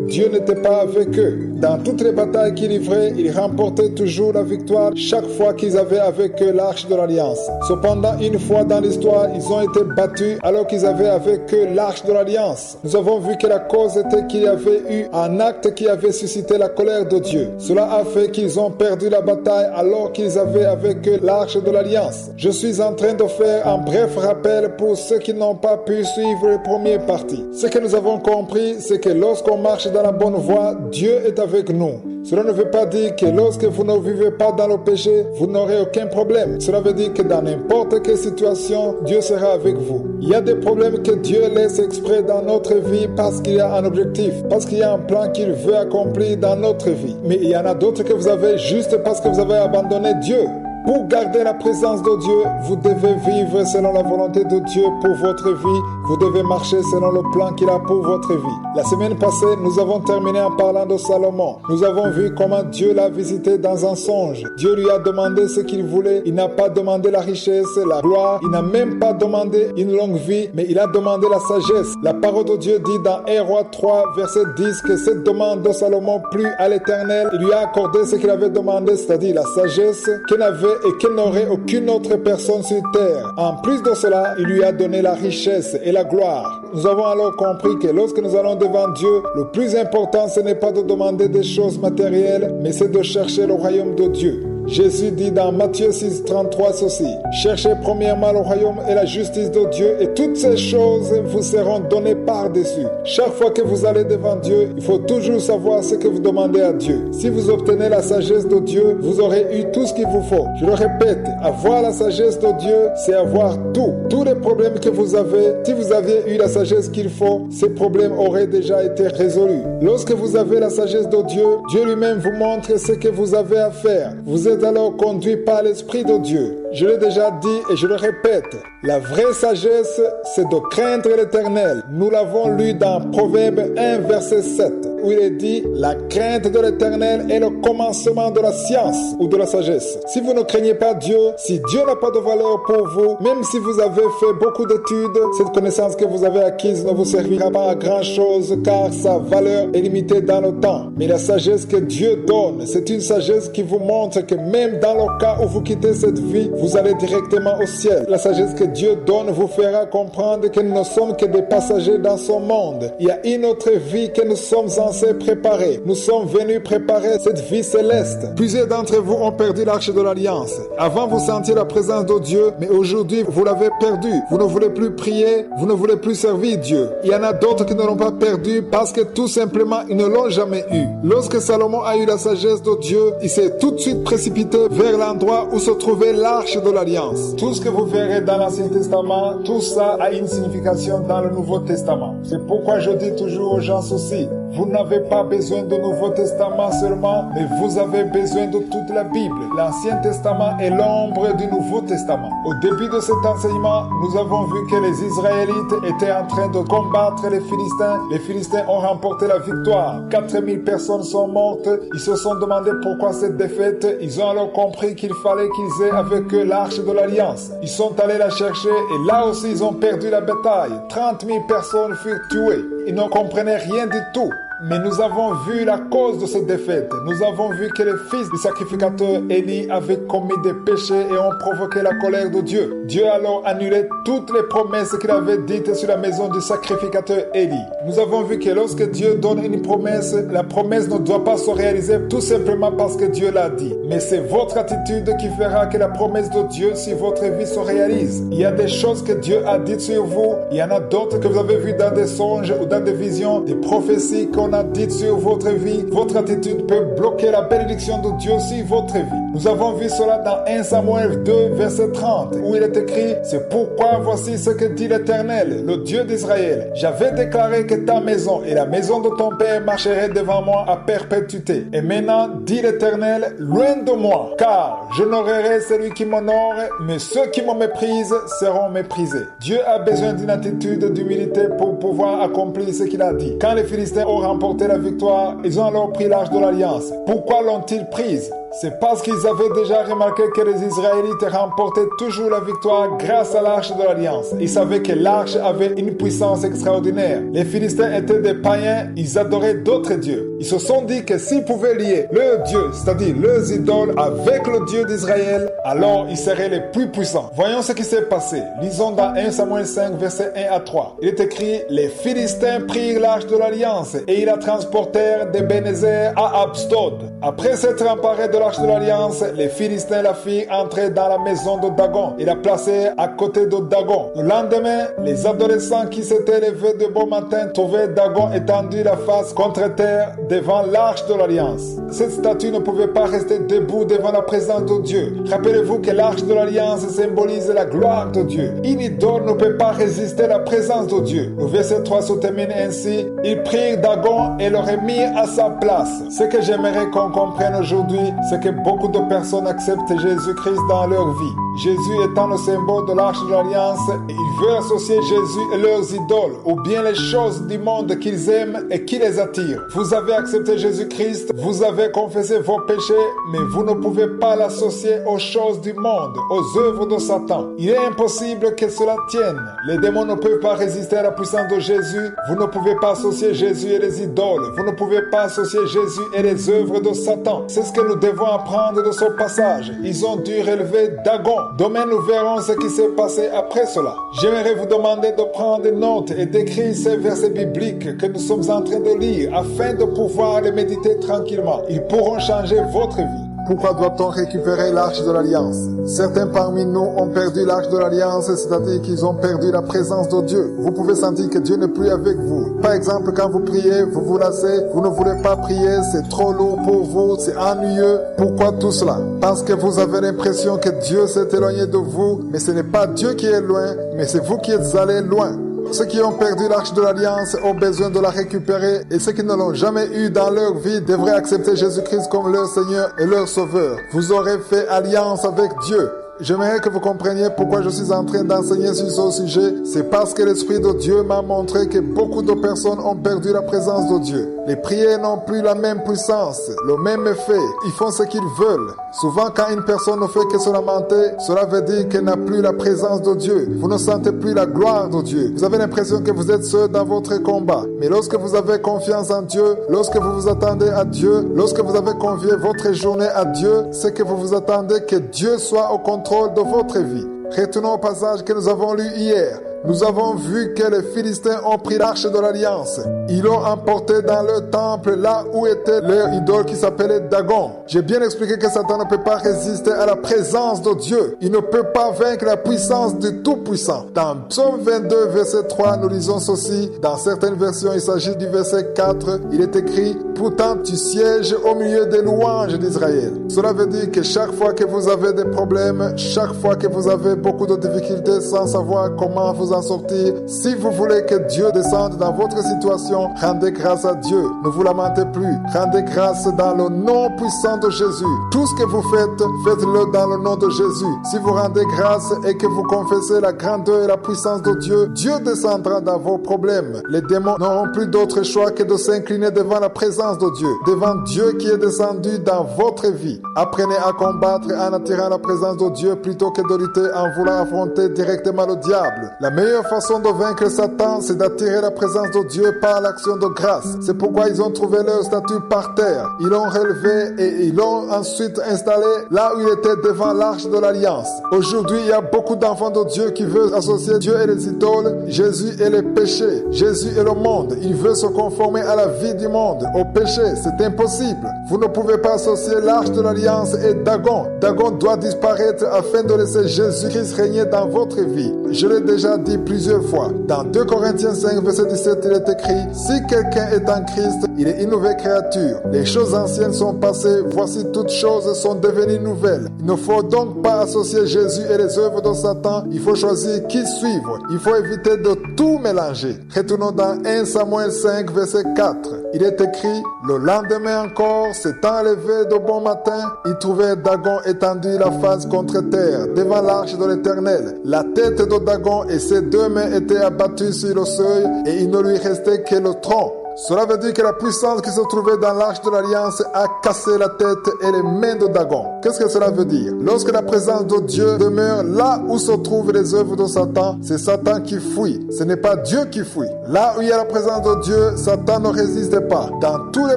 Dieu n'était pas avec eux. Dans toutes les batailles qu'ils livraient, ils remportaient toujours la victoire chaque fois qu'ils avaient avec eux l'arche de l'alliance. Cependant, une fois dans l'histoire, ils ont été battus alors qu'ils avaient avec eux l'arche de l'alliance. Nous avons vu que la cause était qu'il y avait eu un acte qui avait suscité la colère de Dieu. Cela a fait qu'ils ont perdu la bataille alors qu'ils avaient avec eux l'arche de l'alliance. Je suis en train de faire un bref rappel pour ceux qui n'ont pas pu suivre les premières parties. Ce que nous avons compris, c'est que lorsqu'on marche dans la bonne voie, Dieu est avec nous. Cela ne veut pas dire que lorsque vous ne vivez pas dans le péché, vous n'aurez aucun problème. Cela veut dire que dans n'importe quelle situation, Dieu sera avec vous. Il y a des problèmes que Dieu laisse exprès dans notre vie parce qu'il y a un objectif, parce qu'il y a un plan qu'il veut accomplir dans notre vie. Mais il y en a d'autres que vous avez juste parce que vous avez abandonné Dieu. Pour garder la présence de Dieu, vous devez vivre selon la volonté de Dieu pour votre vie. Vous devez marcher selon le plan qu'il a pour votre vie. La semaine passée, nous avons terminé en parlant de Salomon. Nous avons vu comment Dieu l'a visité dans un songe. Dieu lui a demandé ce qu'il voulait. Il n'a pas demandé la richesse, la gloire. Il n'a même pas demandé une longue vie, mais il a demandé la sagesse. La parole de Dieu dit dans 1 Roi 3, verset 10, que cette demande de Salomon plut à l'Éternel. Il lui a accordé ce qu'il avait demandé, c'est-à-dire la sagesse qu'il avait et qu'il n'aurait aucune autre personne sur terre. En plus de cela, il lui a donné la richesse et la gloire. Nous avons alors compris que lorsque nous allons devant Dieu, le plus important, ce n'est pas de demander des choses matérielles, mais c'est de chercher le royaume de Dieu. Jésus dit dans Matthieu 6, 33 ceci: cherchez premièrement le royaume et la justice de Dieu, et toutes ces choses vous seront données par-dessus. Chaque fois que vous allez devant Dieu, il faut toujours savoir ce que vous demandez à Dieu. Si vous obtenez la sagesse de Dieu, vous aurez eu tout ce qu'il vous faut. Je le répète, avoir la sagesse de Dieu, c'est avoir tout. Tous les problèmes que vous avez, si vous aviez eu la sagesse qu'il faut, ces problèmes auraient déjà été résolus. Lorsque vous avez la sagesse de Dieu, Dieu lui-même vous montre ce que vous avez à faire. Vous êtes alors conduit par l'Esprit de Dieu. Je l'ai déjà dit et je le répète, la vraie sagesse, c'est de craindre l'Éternel. Nous l'avons lu dans Proverbe 1, verset 7, où il est dit: la crainte de l'Éternel est le commencement de la science ou de la sagesse. Si vous ne craignez pas Dieu, si Dieu n'a pas de valeur pour vous, même si vous avez fait beaucoup d'études, cette connaissance que vous avez acquise ne vous servira pas à grand chose, car sa valeur est limitée dans le temps. Mais la sagesse que Dieu donne, c'est une sagesse qui vous montre que même dans le cas où vous quittez cette vie, vous allez directement au ciel. La sagesse que Dieu donne vous fera comprendre que nous ne sommes que des passagers dans son monde. Il y a une autre vie que nous sommes censés préparer. Nous sommes venus préparer cette vie céleste. Plusieurs d'entre vous ont perdu l'arche de l'alliance. Avant, vous sentiez la présence de Dieu, mais aujourd'hui, vous l'avez perdu. Vous ne voulez plus prier, vous ne voulez plus servir Dieu. Il y en a d'autres qui ne l'ont pas perdu parce que tout simplement, ils ne l'ont jamais eu. Lorsque Salomon a eu la sagesse de Dieu, il s'est tout de suite précipité vers l'endroit où se trouvait l'arche de l'alliance. Tout ce que vous verrez dans l'Ancien Testament, tout ça a une signification dans le Nouveau Testament. C'est pourquoi je dis toujours aux gens ceci: vous n'avez pas besoin de Nouveau Testament seulement, mais vous avez besoin de toute la Bible. L'Ancien Testament est l'ombre du Nouveau Testament. Au début de cet enseignement, nous avons vu que les Israélites étaient en train de combattre les Philistins. Les Philistins ont remporté la victoire. 4000 personnes sont mortes. Ils se sont demandé pourquoi cette défaite. Ils ont alors compris qu'il fallait qu'ils aient avec eux l'arche de l'alliance. Ils sont allés la chercher et là aussi ils ont perdu la bataille. 30 000 personnes furent tuées. Ils ne comprenaient rien du tout. Mais nous avons vu la cause de cette défaite. Nous avons vu que les fils du sacrificateur Élie avaient commis des péchés et ont provoqué la colère de Dieu. Dieu a alors annulé toutes les promesses qu'il avait dites sur la maison du sacrificateur Élie. Nous avons vu que lorsque Dieu donne une promesse, la promesse ne doit pas se réaliser tout simplement parce que Dieu l'a dit. Mais c'est votre attitude qui fera que la promesse de Dieu sur votre vie se réalise. Il y a des choses que Dieu a dites sur vous. Il y en a d'autres que vous avez vues dans des songes ou dans des visions, des prophéties qu'on maintenant dites sur votre vie, votre attitude peut bloquer la bénédiction de Dieu sur votre vie. Nous avons vu cela dans 1 Samuel 2, verset 30, où il est écrit « C'est pourquoi voici ce que dit l'Éternel, le Dieu d'Israël. J'avais déclaré que ta maison et la maison de ton père marcheraient devant moi à perpétuité. Et maintenant, dit l'Éternel, loin de moi, car j'honorerai celui qui m'honore, mais ceux qui me méprisent seront méprisés. » Dieu a besoin d'une attitude d'humilité pour pouvoir accomplir ce qu'il a dit. Quand les Philistins ont remporté la victoire, ils ont alors pris l'arche de l'Alliance. Pourquoi l'ont-ils prise? C'est parce qu'ils avaient déjà remarqué que les Israélites remportaient toujours la victoire grâce à l'arche de l'Alliance. Ils savaient que l'arche avait une puissance extraordinaire. Les Philistins étaient des païens, ils adoraient d'autres dieux. Ils se sont dit que s'ils pouvaient lier leur Dieu, c'est-à-dire leurs idoles, avec le Dieu d'Israël, alors ils seraient les plus puissants. Voyons ce qui s'est passé. Lisons dans 1 Samuel 5, versets 1 à 3. Il est écrit « Les Philistins prirent l'arche de l'Alliance et ils la transportèrent d'Ebenezer à Abstod. Après s'être emparés de l'arche de l'Alliance, les Philistins la firent entrer dans la maison de Dagon et la placèrent à côté de Dagon. Le lendemain, les adolescents qui s'étaient levés de bon matin trouvaient Dagon étendu la face contre terre devant l'arche de l'Alliance. Cette statue ne pouvait pas rester debout devant la présence de Dieu. Rappelez-vous que l'arche de l'Alliance symbolise la gloire de Dieu. Une idole ne peut pas résister à la présence de Dieu. Le verset 3 se termine ainsi. Ils prirent Dagon et le remirent à sa place. Ce que j'aimerais qu'on comprenne aujourd'hui, c'est que beaucoup de personnes acceptent Jésus-Christ dans leur vie. Jésus étant le symbole de l'arche de l'Alliance, ils veulent associer Jésus et leurs idoles, ou bien les choses du monde qu'ils aiment et qui les attirent. Vous avez accepté Jésus-Christ, vous avez confessé vos péchés, mais vous ne pouvez pas l'associer aux choses du monde, aux œuvres de Satan. Il est impossible que cela tienne. Les démons ne peuvent pas résister à la puissance de Jésus. Vous ne pouvez pas associer Jésus et les idoles. Vous ne pouvez pas associer Jésus et les œuvres de Satan. C'est ce que nous devons apprendre de ce passage. Ils ont dû relever Dagon. Demain, nous verrons ce qui s'est passé après cela. J'aimerais vous demander de prendre des notes et d'écrire ces versets bibliques que nous sommes en train de lire afin de pouvoir les méditer tranquillement. Ils pourront changer votre vie. Pourquoi doit-on récupérer l'arche de l'Alliance? Certains parmi nous ont perdu l'arche de l'Alliance, c'est-à-dire qu'ils ont perdu la présence de Dieu. Vous pouvez sentir que Dieu n'est plus avec vous. Par exemple, quand vous priez, vous vous lassez, vous ne voulez pas prier, c'est trop lourd pour vous, c'est ennuyeux. Pourquoi tout cela? Parce que vous avez l'impression que Dieu s'est éloigné de vous, mais ce n'est pas Dieu qui est loin, mais c'est vous qui êtes allé loin. Ceux qui ont perdu l'arche de l'Alliance ont besoin de la récupérer et ceux qui ne l'ont jamais eu dans leur vie devraient accepter Jésus-Christ comme leur Seigneur et leur Sauveur. Vous aurez fait alliance avec Dieu. J'aimerais que vous compreniez pourquoi je suis en train d'enseigner sur ce sujet. C'est parce que l'Esprit de Dieu m'a montré que beaucoup de personnes ont perdu la présence de Dieu. Les prières n'ont plus la même puissance, le même effet. Ils font ce qu'ils veulent. Souvent, quand une personne ne fait que se lamenter, cela veut dire qu'elle n'a plus la présence de Dieu. Vous ne sentez plus la gloire de Dieu. Vous avez l'impression que vous êtes seul dans votre combat. Mais lorsque vous avez confiance en Dieu, lorsque vous vous attendez à Dieu, lorsque vous avez confié votre journée à Dieu, c'est que vous vous attendez que Dieu soit au contrôle de votre vie. Retournons au passage que nous avons lu hier. Nous avons vu que les Philistins ont pris l'arche de l'Alliance. Ils l'ont emporté dans leur temple, là où était leur idole qui s'appelait Dagon. J'ai bien expliqué que Satan ne peut pas résister à la présence de Dieu. Il ne peut pas vaincre la puissance du Tout-Puissant. Dans Psaume 22, verset 3, nous lisons ceci. Dans certaines versions, il s'agit du verset 4. Il est écrit « Pourtant, tu sièges au milieu des louanges d'Israël ». Cela veut dire que chaque fois que vous avez des problèmes, chaque fois que vous avez beaucoup de difficultés sans savoir comment vous en sortir, si vous voulez que Dieu descende dans votre situation, rendez grâce à Dieu. Ne vous lamentez plus. Rendez grâce dans le nom puissant de Jésus. Tout ce que vous faites, faites-le dans le nom de Jésus. Si vous rendez grâce et que vous confessez la grandeur et la puissance de Dieu, Dieu descendra dans vos problèmes. Les démons n'auront plus d'autre choix que de s'incliner devant la présence de Dieu, devant Dieu qui est descendu dans votre vie. Apprenez à combattre en attirant la présence de Dieu plutôt que de lutter en voulant affronter directement le diable. La meilleure façon de vaincre Satan, c'est d'attirer la présence de Dieu par l'action de grâce. C'est pourquoi ils ont trouvé leur statue par terre. Ils l'ont relevé et ils l'ont ensuite installé là où il était devant l'arche de l'Alliance. Aujourd'hui, il y a beaucoup d'enfants de Dieu qui veulent associer Dieu et les idoles, Jésus et les péchés, Jésus et le monde. Ils veulent se conformer à la vie du monde, au péché. C'est impossible. Vous ne pouvez pas associer l'arche de l'Alliance et Dagon. Dagon doit disparaître afin de laisser Jésus-Christ régner dans votre vie. Je l'ai déjà dit dit plusieurs fois. Dans 2 Corinthiens 5, verset 17, il est écrit « Si quelqu'un est en Christ, il est une nouvelle créature. Les choses anciennes sont passées, voici toutes choses sont devenues nouvelles. » Il ne faut donc pas associer Jésus et les œuvres de Satan. Il faut choisir qui suivre. Il faut éviter de tout mélanger. Retournons dans 1 Samuel 5, verset 4. Il est écrit « Le lendemain encore, s'étant levé de bon matin, il trouvait Dagon étendu la face contre terre, devant l'arche de l'Éternel. La tête de Dagon et ses 2 mains étaient abattues sur le seuil, et il ne lui restait que le tronc. » Cela veut dire que la puissance qui se trouvait dans l'arche de l'Alliance a cassé la tête et les mains de Dagon. Qu'est-ce que cela veut dire? Lorsque la présence de Dieu demeure là où se trouvent les œuvres de Satan, c'est Satan qui fuit. Ce n'est pas Dieu qui fuit. Là où il y a la présence de Dieu, Satan ne résiste pas. Dans tous les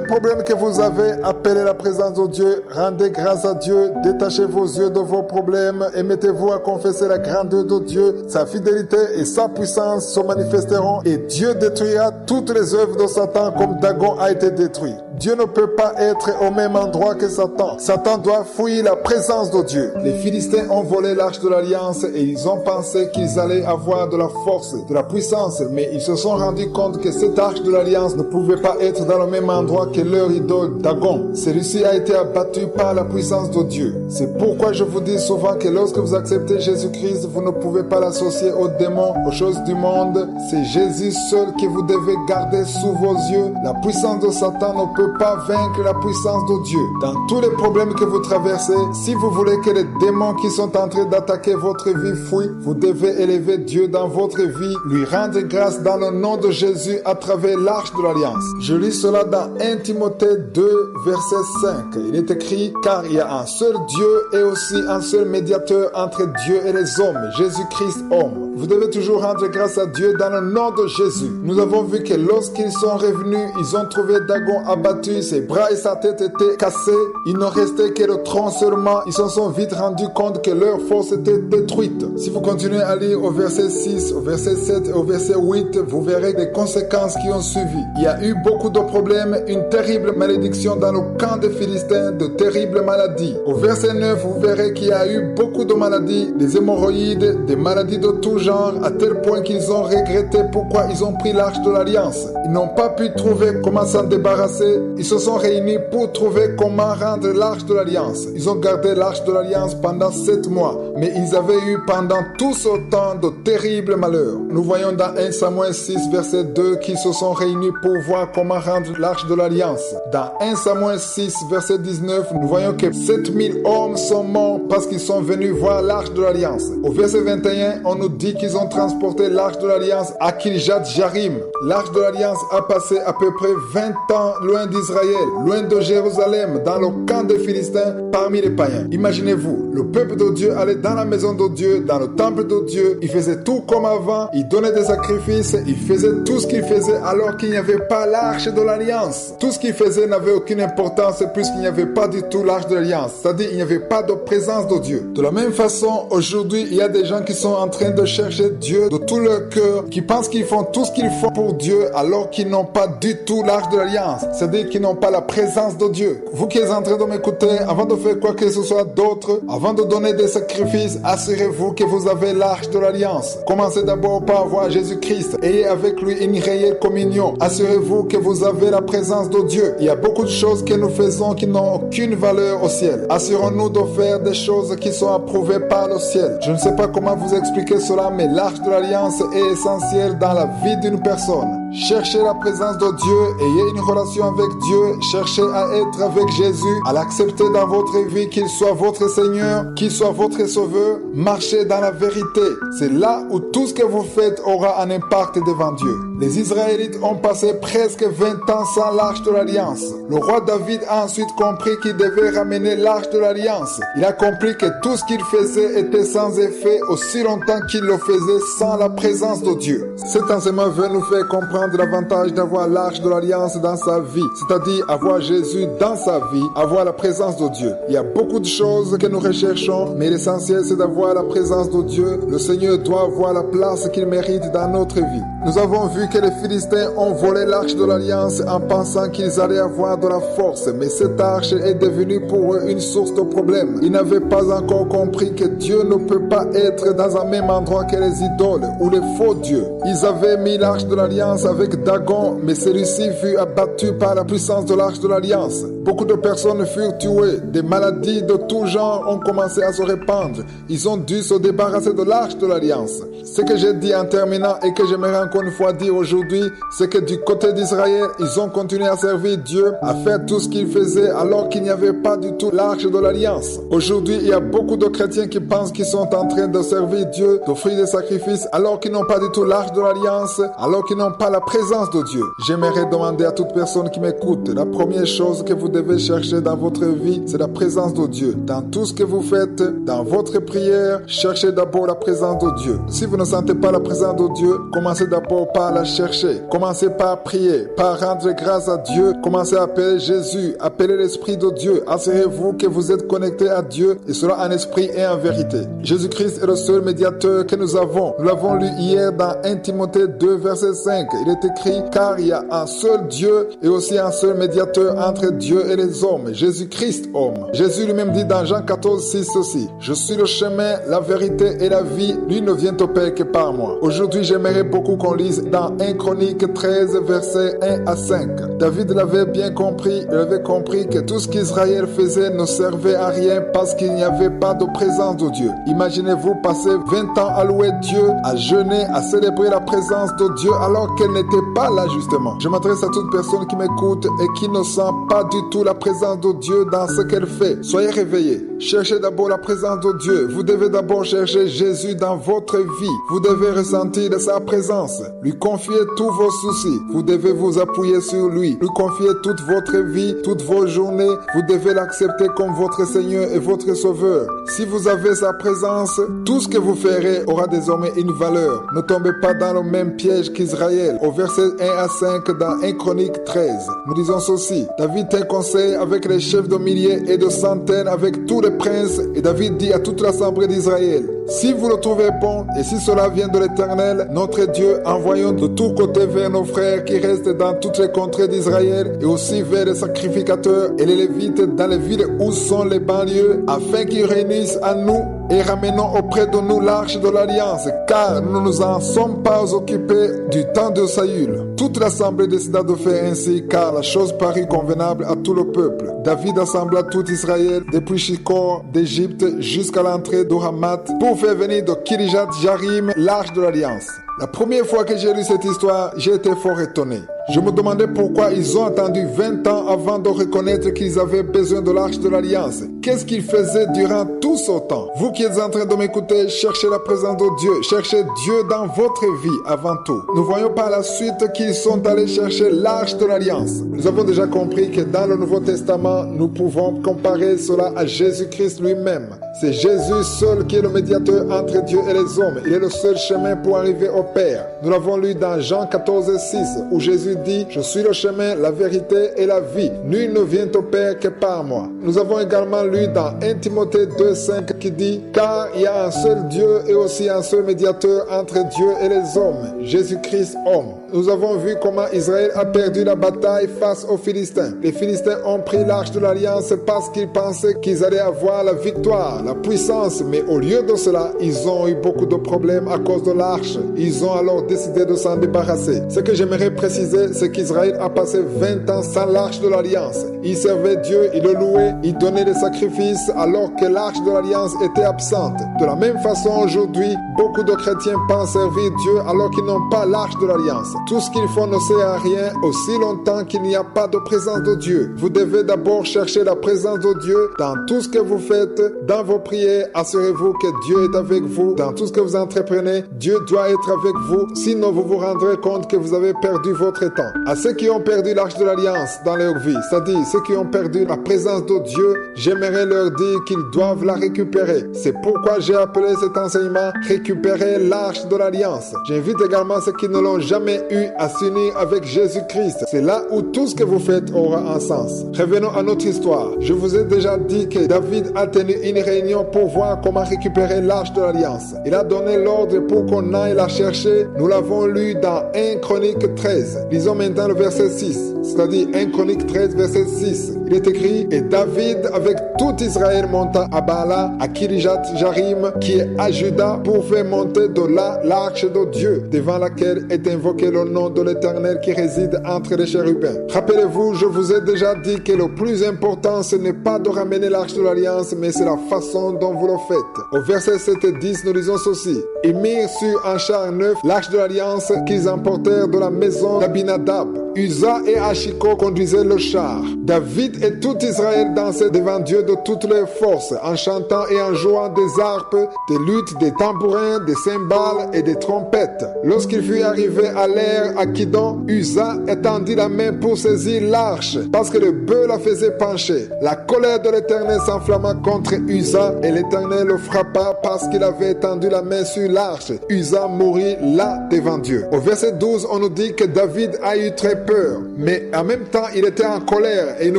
problèmes que vous avez, appelez la présence de Dieu, rendez grâce à Dieu, détachez vos yeux de vos problèmes et mettez-vous à confesser la grandeur de Dieu. Sa fidélité et sa puissance se manifesteront et Dieu détruira toutes les œuvres de Satan comme Dagon a été détruit. Dieu ne peut pas être au même endroit que Satan. Satan doit fuir la présence de Dieu. Les Philistins ont volé l'arche de l'Alliance et ils ont pensé qu'ils allaient avoir de la force, de la puissance, mais ils se sont rendus compte que cette arche de l'Alliance ne pouvait pas être dans le même endroit que leur idole Dagon. Celui-ci a été abattu par la puissance de Dieu. C'est pourquoi je vous dis souvent que lorsque vous acceptez Jésus-Christ, vous ne pouvez pas l'associer aux démons, aux choses du monde. C'est Jésus seul que vous devez garder sous vos yeux. La puissance de Satan ne peut pas vaincre la puissance de Dieu. Dans tous les problèmes que vous traversez, si vous voulez que les démons qui sont en train d'attaquer votre vie fuient, vous devez élever Dieu dans votre vie, lui rendre grâce dans le nom de Jésus à travers l'arche de l'Alliance. Je lis cela dans 1 Timothée 2, verset 5. Il est écrit « Car il y a un seul Dieu et aussi un seul médiateur entre Dieu et les hommes, Jésus-Christ homme. » Vous devez toujours rendre grâce à Dieu dans le nom de Jésus. Nous avons vu que lorsqu'ils sont revenus, ils ont trouvé Dagon abattu, ses bras et sa tête étaient cassés. Il ne restait que le tronc seulement. Ils se sont vite rendus compte que leur force était détruite. Si vous continuez à lire au verset 6, au verset 7 et au verset 8, vous verrez les conséquences qui ont suivi. Il y a eu beaucoup de problèmes, une terrible malédiction dans le camp des Philistins, de terribles maladies. Au verset 9, vous verrez qu'il y a eu beaucoup de maladies, des hémorroïdes, des maladies de tout genre, à tel point qu'ils ont regretté pourquoi ils ont pris l'arche de l'Alliance. Ils n'ont pas pu trouver comment s'en débarrasser. Ils se sont réunis pour trouver comment rendre l'arche de l'Alliance. Ils ont gardé l'arche de l'Alliance pendant 7 mois, mais ils avaient eu pendant tout ce temps de terribles malheurs. Nous voyons dans 1 Samuel 6, verset 2, qu'ils se sont réunis pour voir comment rendre l'arche de l'Alliance. Dans 1 Samuel 6, verset 19, nous voyons que 7000 hommes sont morts parce qu'ils sont venus voir l'arche de l'Alliance. Au verset 21, on nous dit qu'ils ont transporté l'arche de l'Alliance à Kirjat Jarim. L'arche de l'Alliance a passé à peu près 20 ans loin d'Israël, loin de Jérusalem, dans le camp des Philistins, parmi les païens. Imaginez-vous, le peuple de Dieu allait dans la maison de Dieu, dans le temple de Dieu, il faisait tout comme avant, il donnait des sacrifices, il faisait tout ce qu'il faisait alors qu'il n'y avait pas l'arche de l'Alliance. Tout ce qu'il faisait n'avait aucune importance puisqu'il n'y avait pas du tout l'arche de l'Alliance, c'est-à-dire il n'y avait pas de présence de Dieu. De la même façon, aujourd'hui, il y a des gens qui sont en train de chercher Dieu de tout leur cœur, qui pensent qu'ils font tout ce qu'ils font pour Dieu alors qu'ils n'ont pas du tout l'arche de l'Alliance, c'est-à-dire qu'ils n'ont pas la présence de Dieu. Vous qui êtes en train de m'écouter, avant de faire quoi que ce soit d'autre, avant de donner des sacrifices, assurez-vous que vous avez l'arche de l'Alliance. Commencez d'abord par voir Jésus-Christ. Ayez avec lui une réelle communion. Assurez-vous que vous avez la présence de Dieu. Il y a beaucoup de choses que nous faisons qui n'ont aucune valeur au ciel. Assurons-nous de faire des choses qui sont approuvées par le ciel. Je ne sais pas comment vous expliquer cela, mais l'arche de l'Alliance est essentielle dans la vie d'une personne. Cherchez la présence de Dieu, ayez une relation avec Dieu, cherchez à être avec Jésus, à l'accepter dans votre vie, qu'il soit votre Seigneur, qu'il soit votre Sauveur. Marchez dans la vérité. C'est là où tout ce que vous faites aura un impact devant Dieu. Les Israélites ont passé presque 20 ans sans l'arche de l'Alliance. Le roi David a ensuite compris qu'il devait ramener l'arche de l'Alliance. Il a compris que tout ce qu'il faisait était sans effet aussi longtemps qu'il le faisait sans la présence de Dieu. Cet enseignement veut nous faire comprendre prendre l'avantage d'avoir l'arche de l'Alliance dans sa vie, c'est-à-dire avoir Jésus dans sa vie, avoir la présence de Dieu. Il y a beaucoup de choses que nous recherchons, mais l'essentiel c'est d'avoir la présence de Dieu. Le Seigneur doit avoir la place qu'il mérite dans notre vie. Nous avons vu que les Philistins ont volé l'arche de l'Alliance en pensant qu'ils allaient avoir de la force, mais cette arche est devenue pour eux une source de problèmes. Ils n'avaient pas encore compris que Dieu ne peut pas être dans un même endroit que les idoles ou les faux dieux. Ils avaient mis l'arche de l'Alliance avec Dagon, mais celui-ci fut abattu par la puissance de l'arche de l'Alliance. Beaucoup de personnes furent tuées, des maladies de tout genre ont commencé à se répandre. Ils ont dû se débarrasser de l'arche de l'Alliance. Ce que j'ai dit en terminant et que j'aimerais encore une fois dire aujourd'hui, c'est que du côté d'Israël, ils ont continué à servir Dieu, à faire tout ce qu'ils faisaient alors qu'il n'y avait pas du tout l'arche de l'Alliance. Aujourd'hui, il y a beaucoup de chrétiens qui pensent qu'ils sont en train de servir Dieu, d'offrir des sacrifices alors qu'ils n'ont pas du tout l'arche de l'Alliance, alors qu'ils n'ont pas la présence de Dieu. J'aimerais demander à toute personne qui m'écoute, la première chose que vous devez chercher dans votre vie, c'est la présence de Dieu. Dans tout ce que vous faites, dans votre prière, cherchez d'abord la présence de Dieu. Si vous ne sentez pas la présence de Dieu, commencez d'abord par la chercher. Commencez par prier, par rendre grâce à Dieu. Commencez à appeler Jésus, appelez l'Esprit de Dieu. Assurez-vous que vous êtes connecté à Dieu, et cela en esprit et en vérité. Jésus-Christ est le seul médiateur que nous avons. Nous l'avons lu hier dans 1 Timothée 2, verset 5. Il est écrit, car il y a un seul Dieu et aussi un seul médiateur entre Dieu et les hommes, Jésus-Christ homme. Jésus lui-même dit dans Jean 14, 6 ceci, je suis le chemin, la vérité et la vie, lui ne vient au Père que par moi. Aujourd'hui, j'aimerais beaucoup qu'on lise dans 1 Chronique 13, versets 1 à 5. David l'avait bien compris, il avait compris que tout ce qu'Israël faisait ne servait à rien parce qu'il n'y avait pas de présence de Dieu. Imaginez-vous passer 20 ans à louer Dieu, à jeûner, à célébrer la présence de Dieu alors qu'elle n'était pas là justement. Je m'adresse à toute personne qui m'écoute et qui ne sent pas du tout la présence de Dieu dans ce qu'elle fait. Soyez réveillés. Cherchez d'abord la présence de Dieu. Vous devez d'abord chercher Jésus dans votre vie. Vous devez ressentir de sa présence. Lui confier tous vos soucis. Vous devez vous appuyer sur lui. Lui confier toute votre vie, toutes vos journées. Vous devez l'accepter comme votre Seigneur et votre Sauveur. Si vous avez sa présence, tout ce que vous ferez aura désormais une valeur. Ne tombez pas dans le même piège qu'Israël. Au verset 1 à 5 dans 1 Chronique 13, nous disons ceci. David tint conseil avec les chefs de milliers et de centaines, avec tous les princes, et David dit à toute l'assemblée d'Israël, si vous le trouvez bon, et si cela vient de l'Éternel, notre Dieu, envoyons de tous côtés vers nos frères qui restent dans toutes les contrées d'Israël, et aussi vers les sacrificateurs et les Lévites dans les villes où sont les banlieues, afin qu'ils réunissent à nous et ramenons auprès de nous l'arche de l'Alliance, car nous ne nous en sommes pas occupés du temps de Saül. Toute l'assemblée décida de faire ainsi, car la chose parut convenable à tout le peuple. David assembla tout Israël, depuis Shikor d'Égypte jusqu'à l'entrée de Hamath, pour faire venir de Kirijat Jarim l'arche de l'Alliance. La première fois que j'ai lu cette histoire, j'ai été fort étonné. Je me demandais pourquoi ils ont attendu 20 ans avant de reconnaître qu'ils avaient besoin de l'arche de l'Alliance. Qu'est-ce qu'ils faisaient durant tout ce temps? Vous qui êtes en train de m'écouter, cherchez la présence de Dieu. Cherchez Dieu dans votre vie avant tout. Nous voyons par la suite qu'ils sont allés chercher l'arche de l'Alliance. Nous avons déjà compris que dans le Nouveau Testament, nous pouvons comparer cela à Jésus-Christ lui-même. C'est Jésus seul qui est le médiateur entre Dieu et les hommes. Il est le seul chemin pour arriver au Père. Nous l'avons lu dans Jean 14, 6, où Jésus dit, je suis le chemin, la vérité et la vie. Nul ne vient au Père que par moi. Nous avons également lu dans 1 Timothée 2, 5 qui dit, car il y a un seul Dieu et aussi un seul médiateur entre Dieu et les hommes, Jésus-Christ homme. Nous avons vu comment Israël a perdu la bataille face aux Philistins. Les Philistins ont pris l'arche de l'Alliance parce qu'ils pensaient qu'ils allaient avoir la victoire, la puissance, mais au lieu de cela, ils ont eu beaucoup de problèmes à cause de l'arche. Ils ont alors décidé de s'en débarrasser. Ce que j'aimerais préciser, c'est qu'Israël a passé 20 ans sans l'arche de l'Alliance. Il servait Dieu, il le louait, il donnait des sacrifices alors que l'arche de l'Alliance était absente. De la même façon, aujourd'hui, beaucoup de chrétiens pensent servir Dieu alors qu'ils n'ont pas l'arche de l'Alliance. Tout ce qu'ils font ne sert à rien aussi longtemps qu'il n'y a pas de présence de Dieu. Vous devez d'abord chercher la présence de Dieu dans tout ce que vous faites, dans vos prières. Assurez-vous que Dieu est avec vous. Dans tout ce que vous entreprenez, Dieu doit être avec vous. Sinon, vous vous rendrez compte que vous avez perdu votre temps. À ceux qui ont perdu l'arche de l'Alliance dans leur vie, c'est-à-dire ceux qui ont perdu la présence de Dieu, j'aimerais leur dire qu'ils doivent la récupérer. C'est pourquoi j'ai appelé cet enseignement « Récupérer l'arche de l'Alliance ». J'invite également ceux qui ne l'ont jamais eu à s'unir avec Jésus-Christ. C'est là où tout ce que vous faites aura un sens. Revenons à notre histoire. Je vous ai déjà dit que David a tenu une réunion pour voir comment récupérer l'arche de l'Alliance. Il a donné l'ordre pour qu'on aille la chercher. Nous l'avons lu dans 1 Chronique 13. Lisons maintenant le verset 6, c'est-à-dire 1 Chronique 13, verset 6. Il est écrit « Et David avec tout Israël monta à Baala, à Kirijat-Jarim, qui est à Juda, pour faire monter de là l'arche de Dieu, devant laquelle est invoqué le nom de l'Éternel qui réside entre les chérubins. » Rappelez-vous, je vous ai déjà dit que le plus important, ce n'est pas de ramener l'arche de l'Alliance, mais c'est la façon dont vous le faites. Au verset 7 et 10, nous lisons ceci. « Ils mirent sur un char neuf l'arche de l'Alliance qu'ils emportèrent de la maison d'Abinadab. Uza et Achiko conduisaient le char. David et tout Israël dansaient devant Dieu de toutes leurs forces, en chantant et en jouant des harpes, des luttes, des tambourins, des cymbales et des trompettes. Lorsqu'il fut arrivé à l'air à Kidon, Uza étendit la main pour saisir l'arche, parce que le bœuf la faisait pencher. La colère de l'Éternel s'enflamma contre Uza, et l'Éternel le frappa parce qu'il avait étendu la main sur l'arche. Uza mourut là devant Dieu. Au verset 12, on nous dit que David a eu très peur, mais en même temps, il était en colère et il ne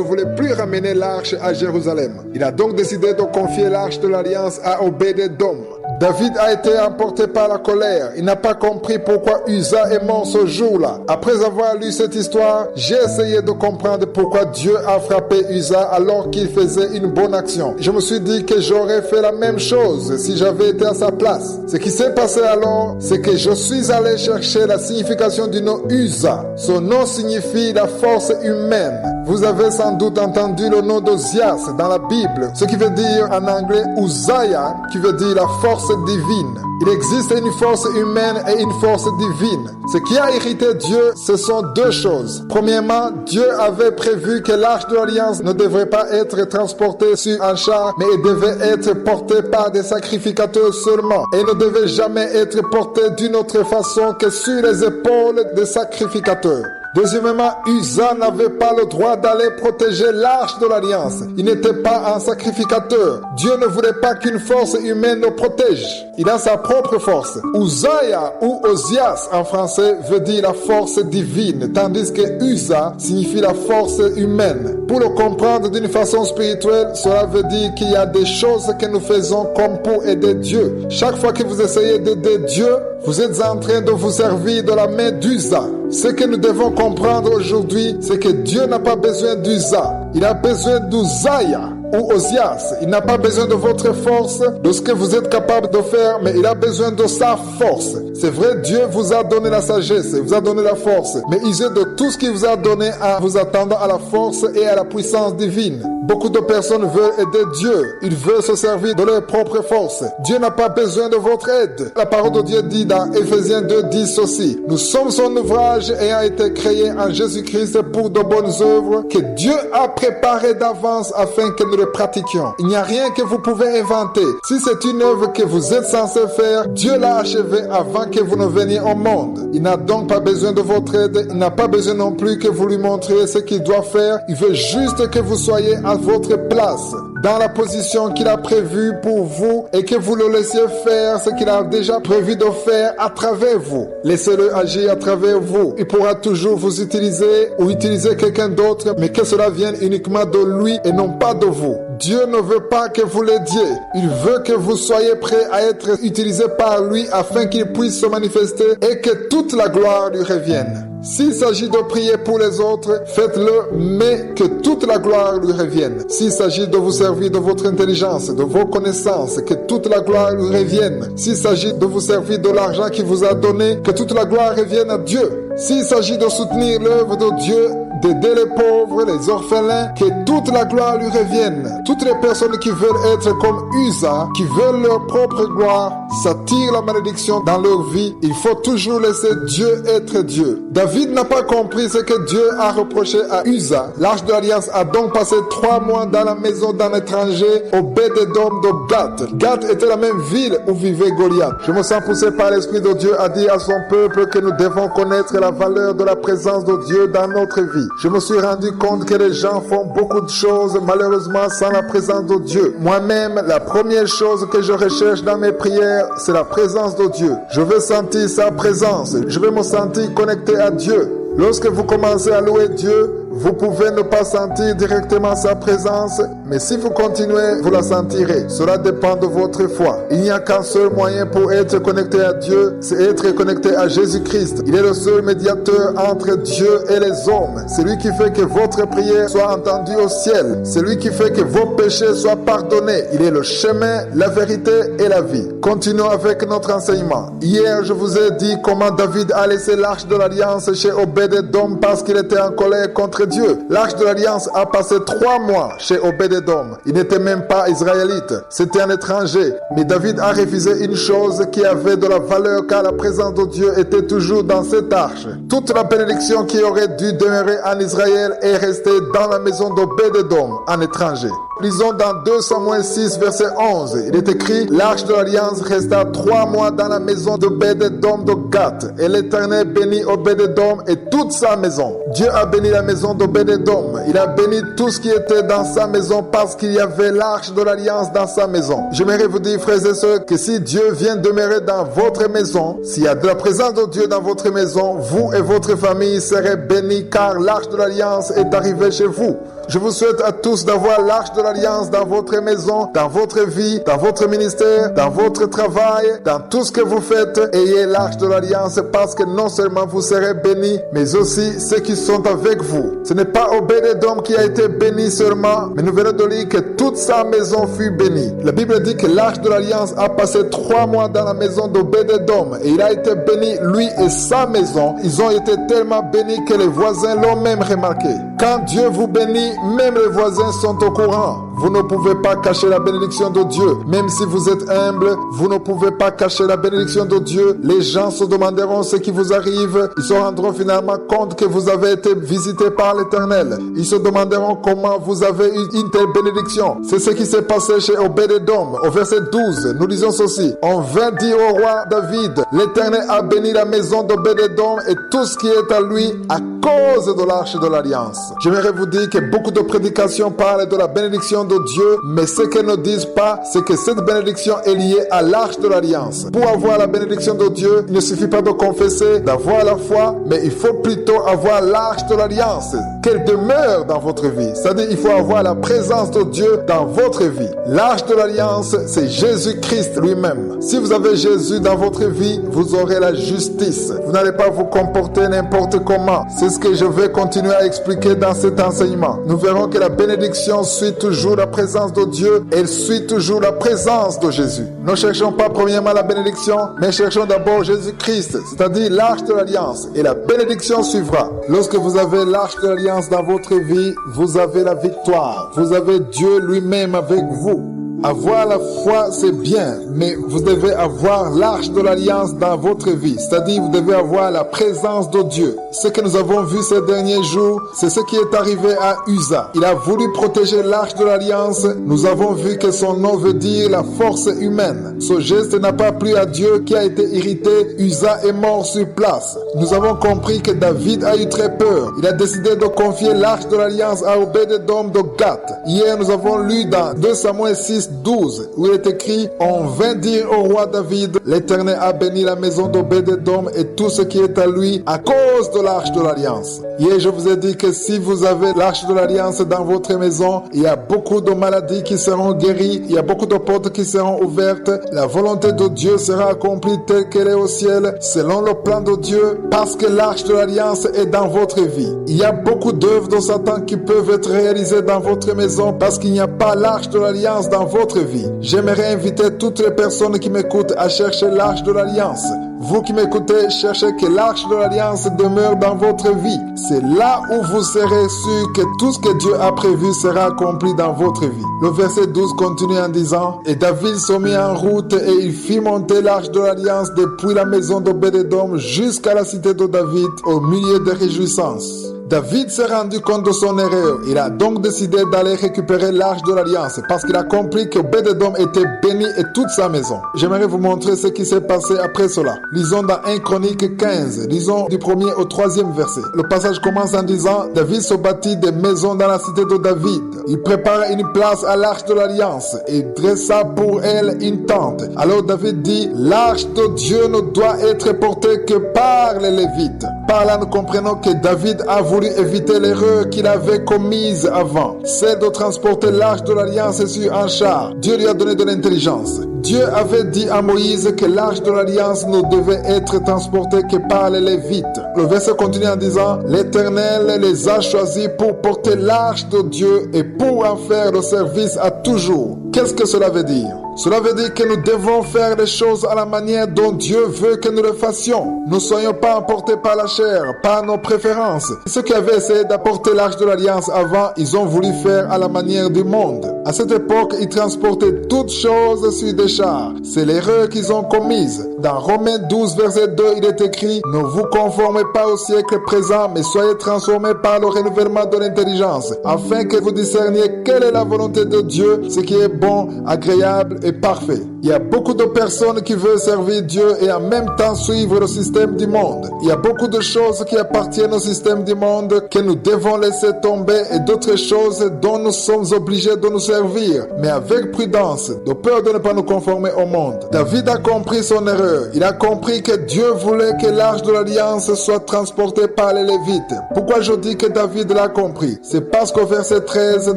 voulait plus ramener l'arche à Jérusalem. Il a donc décidé de confier l'arche de l'Alliance à Obed-Édom. David a été emporté par la colère. Il n'a pas compris pourquoi Uza est mort ce jour-là. Après avoir lu cette histoire, j'ai essayé de comprendre pourquoi Dieu a frappé Uza alors qu'il faisait une bonne action. Je me suis dit que j'aurais fait la même chose si j'avais été à sa place. Ce qui s'est passé alors, c'est que je suis allé chercher la signification du nom Uza. Son nom signifie la force humaine. Vous avez sans doute entendu le nom d'Ozias dans la Bible, ce qui veut dire en anglais Uzziah, qui veut dire la force divine. Il existe une force humaine et une force divine. Ce qui a irrité Dieu, ce sont deux choses. Premièrement, Dieu avait prévu que l'arche de l'Alliance ne devrait pas être transportée sur un char, mais elle devait être portée par des sacrificateurs seulement. Et ne devait jamais être portée d'une autre façon que sur les épaules des sacrificateurs. Deuxièmement, Uza n'avait pas le droit d'aller protéger l'arche de l'Alliance. Il n'était pas un sacrificateur. Dieu ne voulait pas qu'une force humaine le protège. Il a sa propre force. Uzziah ou Ozias en français veut dire la force divine, tandis que Uza signifie la force humaine. Pour le comprendre d'une façon spirituelle, cela veut dire qu'il y a des choses que nous faisons comme pour aider Dieu. Chaque fois que vous essayez d'aider Dieu, vous êtes en train de vous servir de la main d'Uza. Ce que nous devons comprendre aujourd'hui, c'est que Dieu n'a pas besoin d'Uza. Il a besoin d'Uzziah ou Ozias. Il n'a pas besoin de votre force, de ce que vous êtes capable de faire, mais il a besoin de sa force. C'est vrai, Dieu vous a donné la sagesse, vous a donné la force, mais usez de tout ce qu'il vous a donné en vous attendant à la force et à la puissance divine. Beaucoup de personnes veulent aider Dieu. Ils veulent se servir de leur propre force. Dieu n'a pas besoin de votre aide. La parole de Dieu dit dans Éphésiens 2, 10 ceci. Nous sommes son ouvrage ayant été créé en Jésus-Christ pour de bonnes œuvres que Dieu a préparées d'avance afin que nous les pratiquions. Il n'y a rien que vous pouvez inventer. Si c'est une œuvre que vous êtes censé faire, Dieu l'a achevée avant que vous ne veniez au monde. Il n'a donc pas besoin de votre aide. Il n'a pas besoin non plus que vous lui montriez ce qu'il doit faire. Il veut juste que vous soyez à votre place, dans la position qu'il a prévue pour vous et que vous le laissiez faire ce qu'il a déjà prévu de faire à travers vous. Laissez-le agir à travers vous. Il pourra toujours vous utiliser ou utiliser quelqu'un d'autre, mais que cela vienne uniquement de lui et non pas de vous. Dieu ne veut pas que vous l'aidiez. Il veut que vous soyez prêts à être utilisés par lui afin qu'il puisse se manifester et que toute la gloire lui revienne. S'il s'agit de prier pour les autres, faites-le, mais que toute la gloire lui revienne. S'il s'agit de vous servir de votre intelligence, de vos connaissances, que toute la gloire lui revienne. S'il s'agit de vous servir de l'argent qu'il vous a donné, que toute la gloire revienne à Dieu. S'il s'agit de soutenir l'œuvre de Dieu, d'aider les pauvres, les orphelins, que toute la gloire lui revienne. Toutes les personnes qui veulent être comme Uza, qui veulent leur propre gloire, s'attirent la malédiction dans leur vie. Il faut toujours laisser Dieu être Dieu. David n'a pas compris ce que Dieu a reproché à Uza. L'Arche de l'Alliance a donc passé 3 mois dans la maison d'un étranger, Obed-Édom de Gath. Gath était la même ville où vivait Goliath. Je me sens poussé par l'Esprit de Dieu à dire à son peuple que nous devons connaître la valeur de la présence de Dieu dans notre vie. Je me suis rendu compte que les gens font beaucoup de choses malheureusement sans la présence de Dieu. Moi-même, la première chose que je recherche dans mes prières, c'est la présence de Dieu. Je veux sentir sa présence. Je veux me sentir connecté à Dieu. Lorsque vous commencez à louer Dieu, vous pouvez ne pas sentir directement sa présence, mais si vous continuez, vous la sentirez. Cela dépend de votre foi. Il n'y a qu'un seul moyen pour être connecté à Dieu, c'est être connecté à Jésus-Christ. Il est le seul médiateur entre Dieu et les hommes. C'est lui qui fait que votre prière soit entendue au ciel. C'est lui qui fait que vos péchés soient pardonnés. Il est le chemin, la vérité et la vie. Continuons avec notre enseignement. Hier, je vous ai dit comment David a laissé l'Arche de l'Alliance chez Obed-Édom parce qu'il était en colère contre Dieu. L'Arche de l'Alliance a passé 3 mois chez Obed-Édom. Il n'était même pas israélite. C'était un étranger. Mais David a refusé une chose qui avait de la valeur car la présence de Dieu était toujours dans cette arche. Toute la bénédiction qui aurait dû demeurer en Israël est restée dans la maison d'Obed-Édom, un étranger. Lisons dans 2 Samuel 6, verset 11. Il est écrit, l'Arche de l'Alliance resta 3 mois dans la maison d'Obed-Édom de Gath. Et l'Éternel bénit Obed-Édom et toute sa maison. Dieu a béni la maison d'Obed-Édom. Il a béni tout ce qui était dans sa maison parce qu'il y avait l'Arche de l'Alliance dans sa maison. J'aimerais vous dire, frères et sœurs, que si Dieu vient demeurer dans votre maison, s'il y a de la présence de Dieu dans votre maison, vous et votre famille serez bénis car l'Arche de l'Alliance est arrivée chez vous. Je vous souhaite à tous d'avoir l'Arche de l'Alliance dans votre maison, dans votre vie, dans votre ministère, dans votre travail, dans tout ce que vous faites. Ayez l'Arche de l'Alliance parce que non seulement vous serez bénis, mais aussi ceux qui sont avec vous. Ce n'est pas Obed-Édom qui a été béni seulement, mais nous venons de lire que toute sa maison fut bénie. La Bible dit que l'Arche de l'Alliance a passé 3 mois dans la maison d'Obed-Édom et il a été béni, lui et sa maison. Ils ont été tellement bénis que les voisins l'ont même remarqué. Quand Dieu vous bénit, même les voisins sont au courant. Vous ne pouvez pas cacher la bénédiction de Dieu. Même si vous êtes humble, vous ne pouvez pas cacher la bénédiction de Dieu. Les gens se demanderont ce qui vous arrive. Ils se rendront finalement compte que vous avez été visité par l'Éternel. Ils se demanderont comment vous avez eu une telle bénédiction. C'est ce qui s'est passé chez Obed-Édom. Au verset 12, nous lisons ceci. On vint dire au roi David, l'Éternel a béni la maison d'Obed-Édom et tout ce qui est à lui à cause de l'Arche de l'Alliance. J'aimerais vous dire que beaucoup de prédications parlent de la bénédiction de Dieu, mais ce qu'elles ne disent pas, c'est que cette bénédiction est liée à l'Arche de l'Alliance. Pour avoir la bénédiction de Dieu, il ne suffit pas de confesser, d'avoir la foi, mais il faut plutôt avoir l'Arche de l'Alliance, qu'elle demeure dans votre vie. C'est-à-dire, il faut avoir la présence de Dieu dans votre vie. L'Arche de l'Alliance, c'est Jésus-Christ lui-même. Si vous avez Jésus dans votre vie, vous aurez la justice. Vous n'allez pas vous comporter n'importe comment. C'est ce que je vais continuer à expliquer dans cet enseignement. Nous verrons que la bénédiction suit toujours la présence de Dieu, elle suit toujours la présence de Jésus. Ne cherchons pas premièrement la bénédiction, mais cherchons d'abord Jésus-Christ, c'est-à-dire l'Arche de l'Alliance, et la bénédiction suivra. Lorsque vous avez l'Arche de l'Alliance dans votre vie, vous avez la victoire. Vous avez Dieu lui-même avec vous. Avoir la foi, c'est bien, mais vous devez avoir l'Arche de l'Alliance dans votre vie. C'est-à-dire, vous devez avoir la présence de Dieu. Ce que nous avons vu ces derniers jours, c'est ce qui est arrivé à Uza. Il a voulu protéger l'Arche de l'Alliance. Nous avons vu que son nom veut dire la force humaine. Ce geste n'a pas plu à Dieu qui a été irrité. Uza est mort sur place. Nous avons compris que David a eu très peur. Il a décidé de confier l'Arche de l'Alliance à Obed-Édom de Gath. Hier, nous avons lu dans 2 Samuel 6, 12, où il est écrit, on vint dire au roi David, l'Éternel a béni la maison d'Obed-Édom et tout ce qui est à lui à cause de l'Arche de l'Alliance. Hier, je vous ai dit que si vous avez l'Arche de l'Alliance dans votre maison, il y a beaucoup de maladies qui seront guéries, il y a beaucoup de portes qui seront ouvertes, la volonté de Dieu sera accomplie telle qu'elle est au ciel, selon le plan de Dieu, parce que l'Arche de l'Alliance est dans votre vie. Il y a beaucoup d'œuvres de Satan qui peuvent être réalisées dans votre maison parce qu'il n'y a pas l'Arche de l'Alliance dans votre vie. J'aimerais inviter toutes les personnes qui m'écoutent à chercher l'Arche de l'Alliance. Vous qui m'écoutez, cherchez que l'arche de l'Alliance demeure dans votre vie. C'est là où vous serez sûr que tout ce que Dieu a prévu sera accompli dans votre vie. Le verset 12 continue en disant « Et David se mit en route et il fit monter l'arche de l'Alliance depuis la maison d'Obed-Édom jusqu'à la cité de David au milieu des réjouissances. » David s'est rendu compte de son erreur. Il a donc décidé d'aller récupérer l'arche de l'Alliance parce qu'il a compris que Obed-Édom était béni et toute sa maison. J'aimerais vous montrer ce qui s'est passé après cela. Lisons dans 1 Chronique 15, lisons du 1er au 3e verset. Le passage commence en disant « David se bâtit des maisons dans la cité de David. Il prépara une place à l'arche de l'Alliance et dressa pour elle une tente. Alors David dit « L'arche de Dieu ne doit être portée que par les Lévites. » Par là, nous comprenons que David a voulu éviter l'erreur qu'il avait commise avant, celle de transporter l'arche de l'Alliance sur un char. Dieu lui a donné de l'intelligence. Dieu avait dit à Moïse que l'arche de l'Alliance ne devait être transportée que par les Lévites. Le verset continue en disant « L'Éternel les a choisis pour porter l'arche de Dieu et pour en faire le service à toujours. » Qu'est-ce que cela veut dire? Cela veut dire que nous devons faire les choses à la manière dont Dieu veut que nous le fassions. Ne soyons pas emportés par la chair, par nos préférences. Ceux qui avaient essayé d'apporter l'arche de l'Alliance avant, ils ont voulu faire à la manière du monde. À cette époque, ils transportaient toutes choses sur des chars. C'est l'erreur qu'ils ont commise. Dans Romains 12, verset 2, il est écrit « Ne vous conformez pas au siècle présent, mais soyez transformés par le renouvellement de l'intelligence, afin que vous discerniez quelle est la volonté de Dieu, ce qui est bon, agréable et parfait. » Il y a beaucoup de personnes qui veulent servir Dieu et en même temps suivre le système du monde. Il y a beaucoup de choses qui appartiennent au système du monde que nous devons laisser tomber et d'autres choses dont nous sommes obligés de nous servir, mais avec prudence, de peur de ne pas nous conformer au monde. David a compris son erreur. Il a compris que Dieu voulait que l'arche de l'Alliance soit transportée par les Lévites. Pourquoi je dis que David l'a compris? C'est parce qu'au verset 13,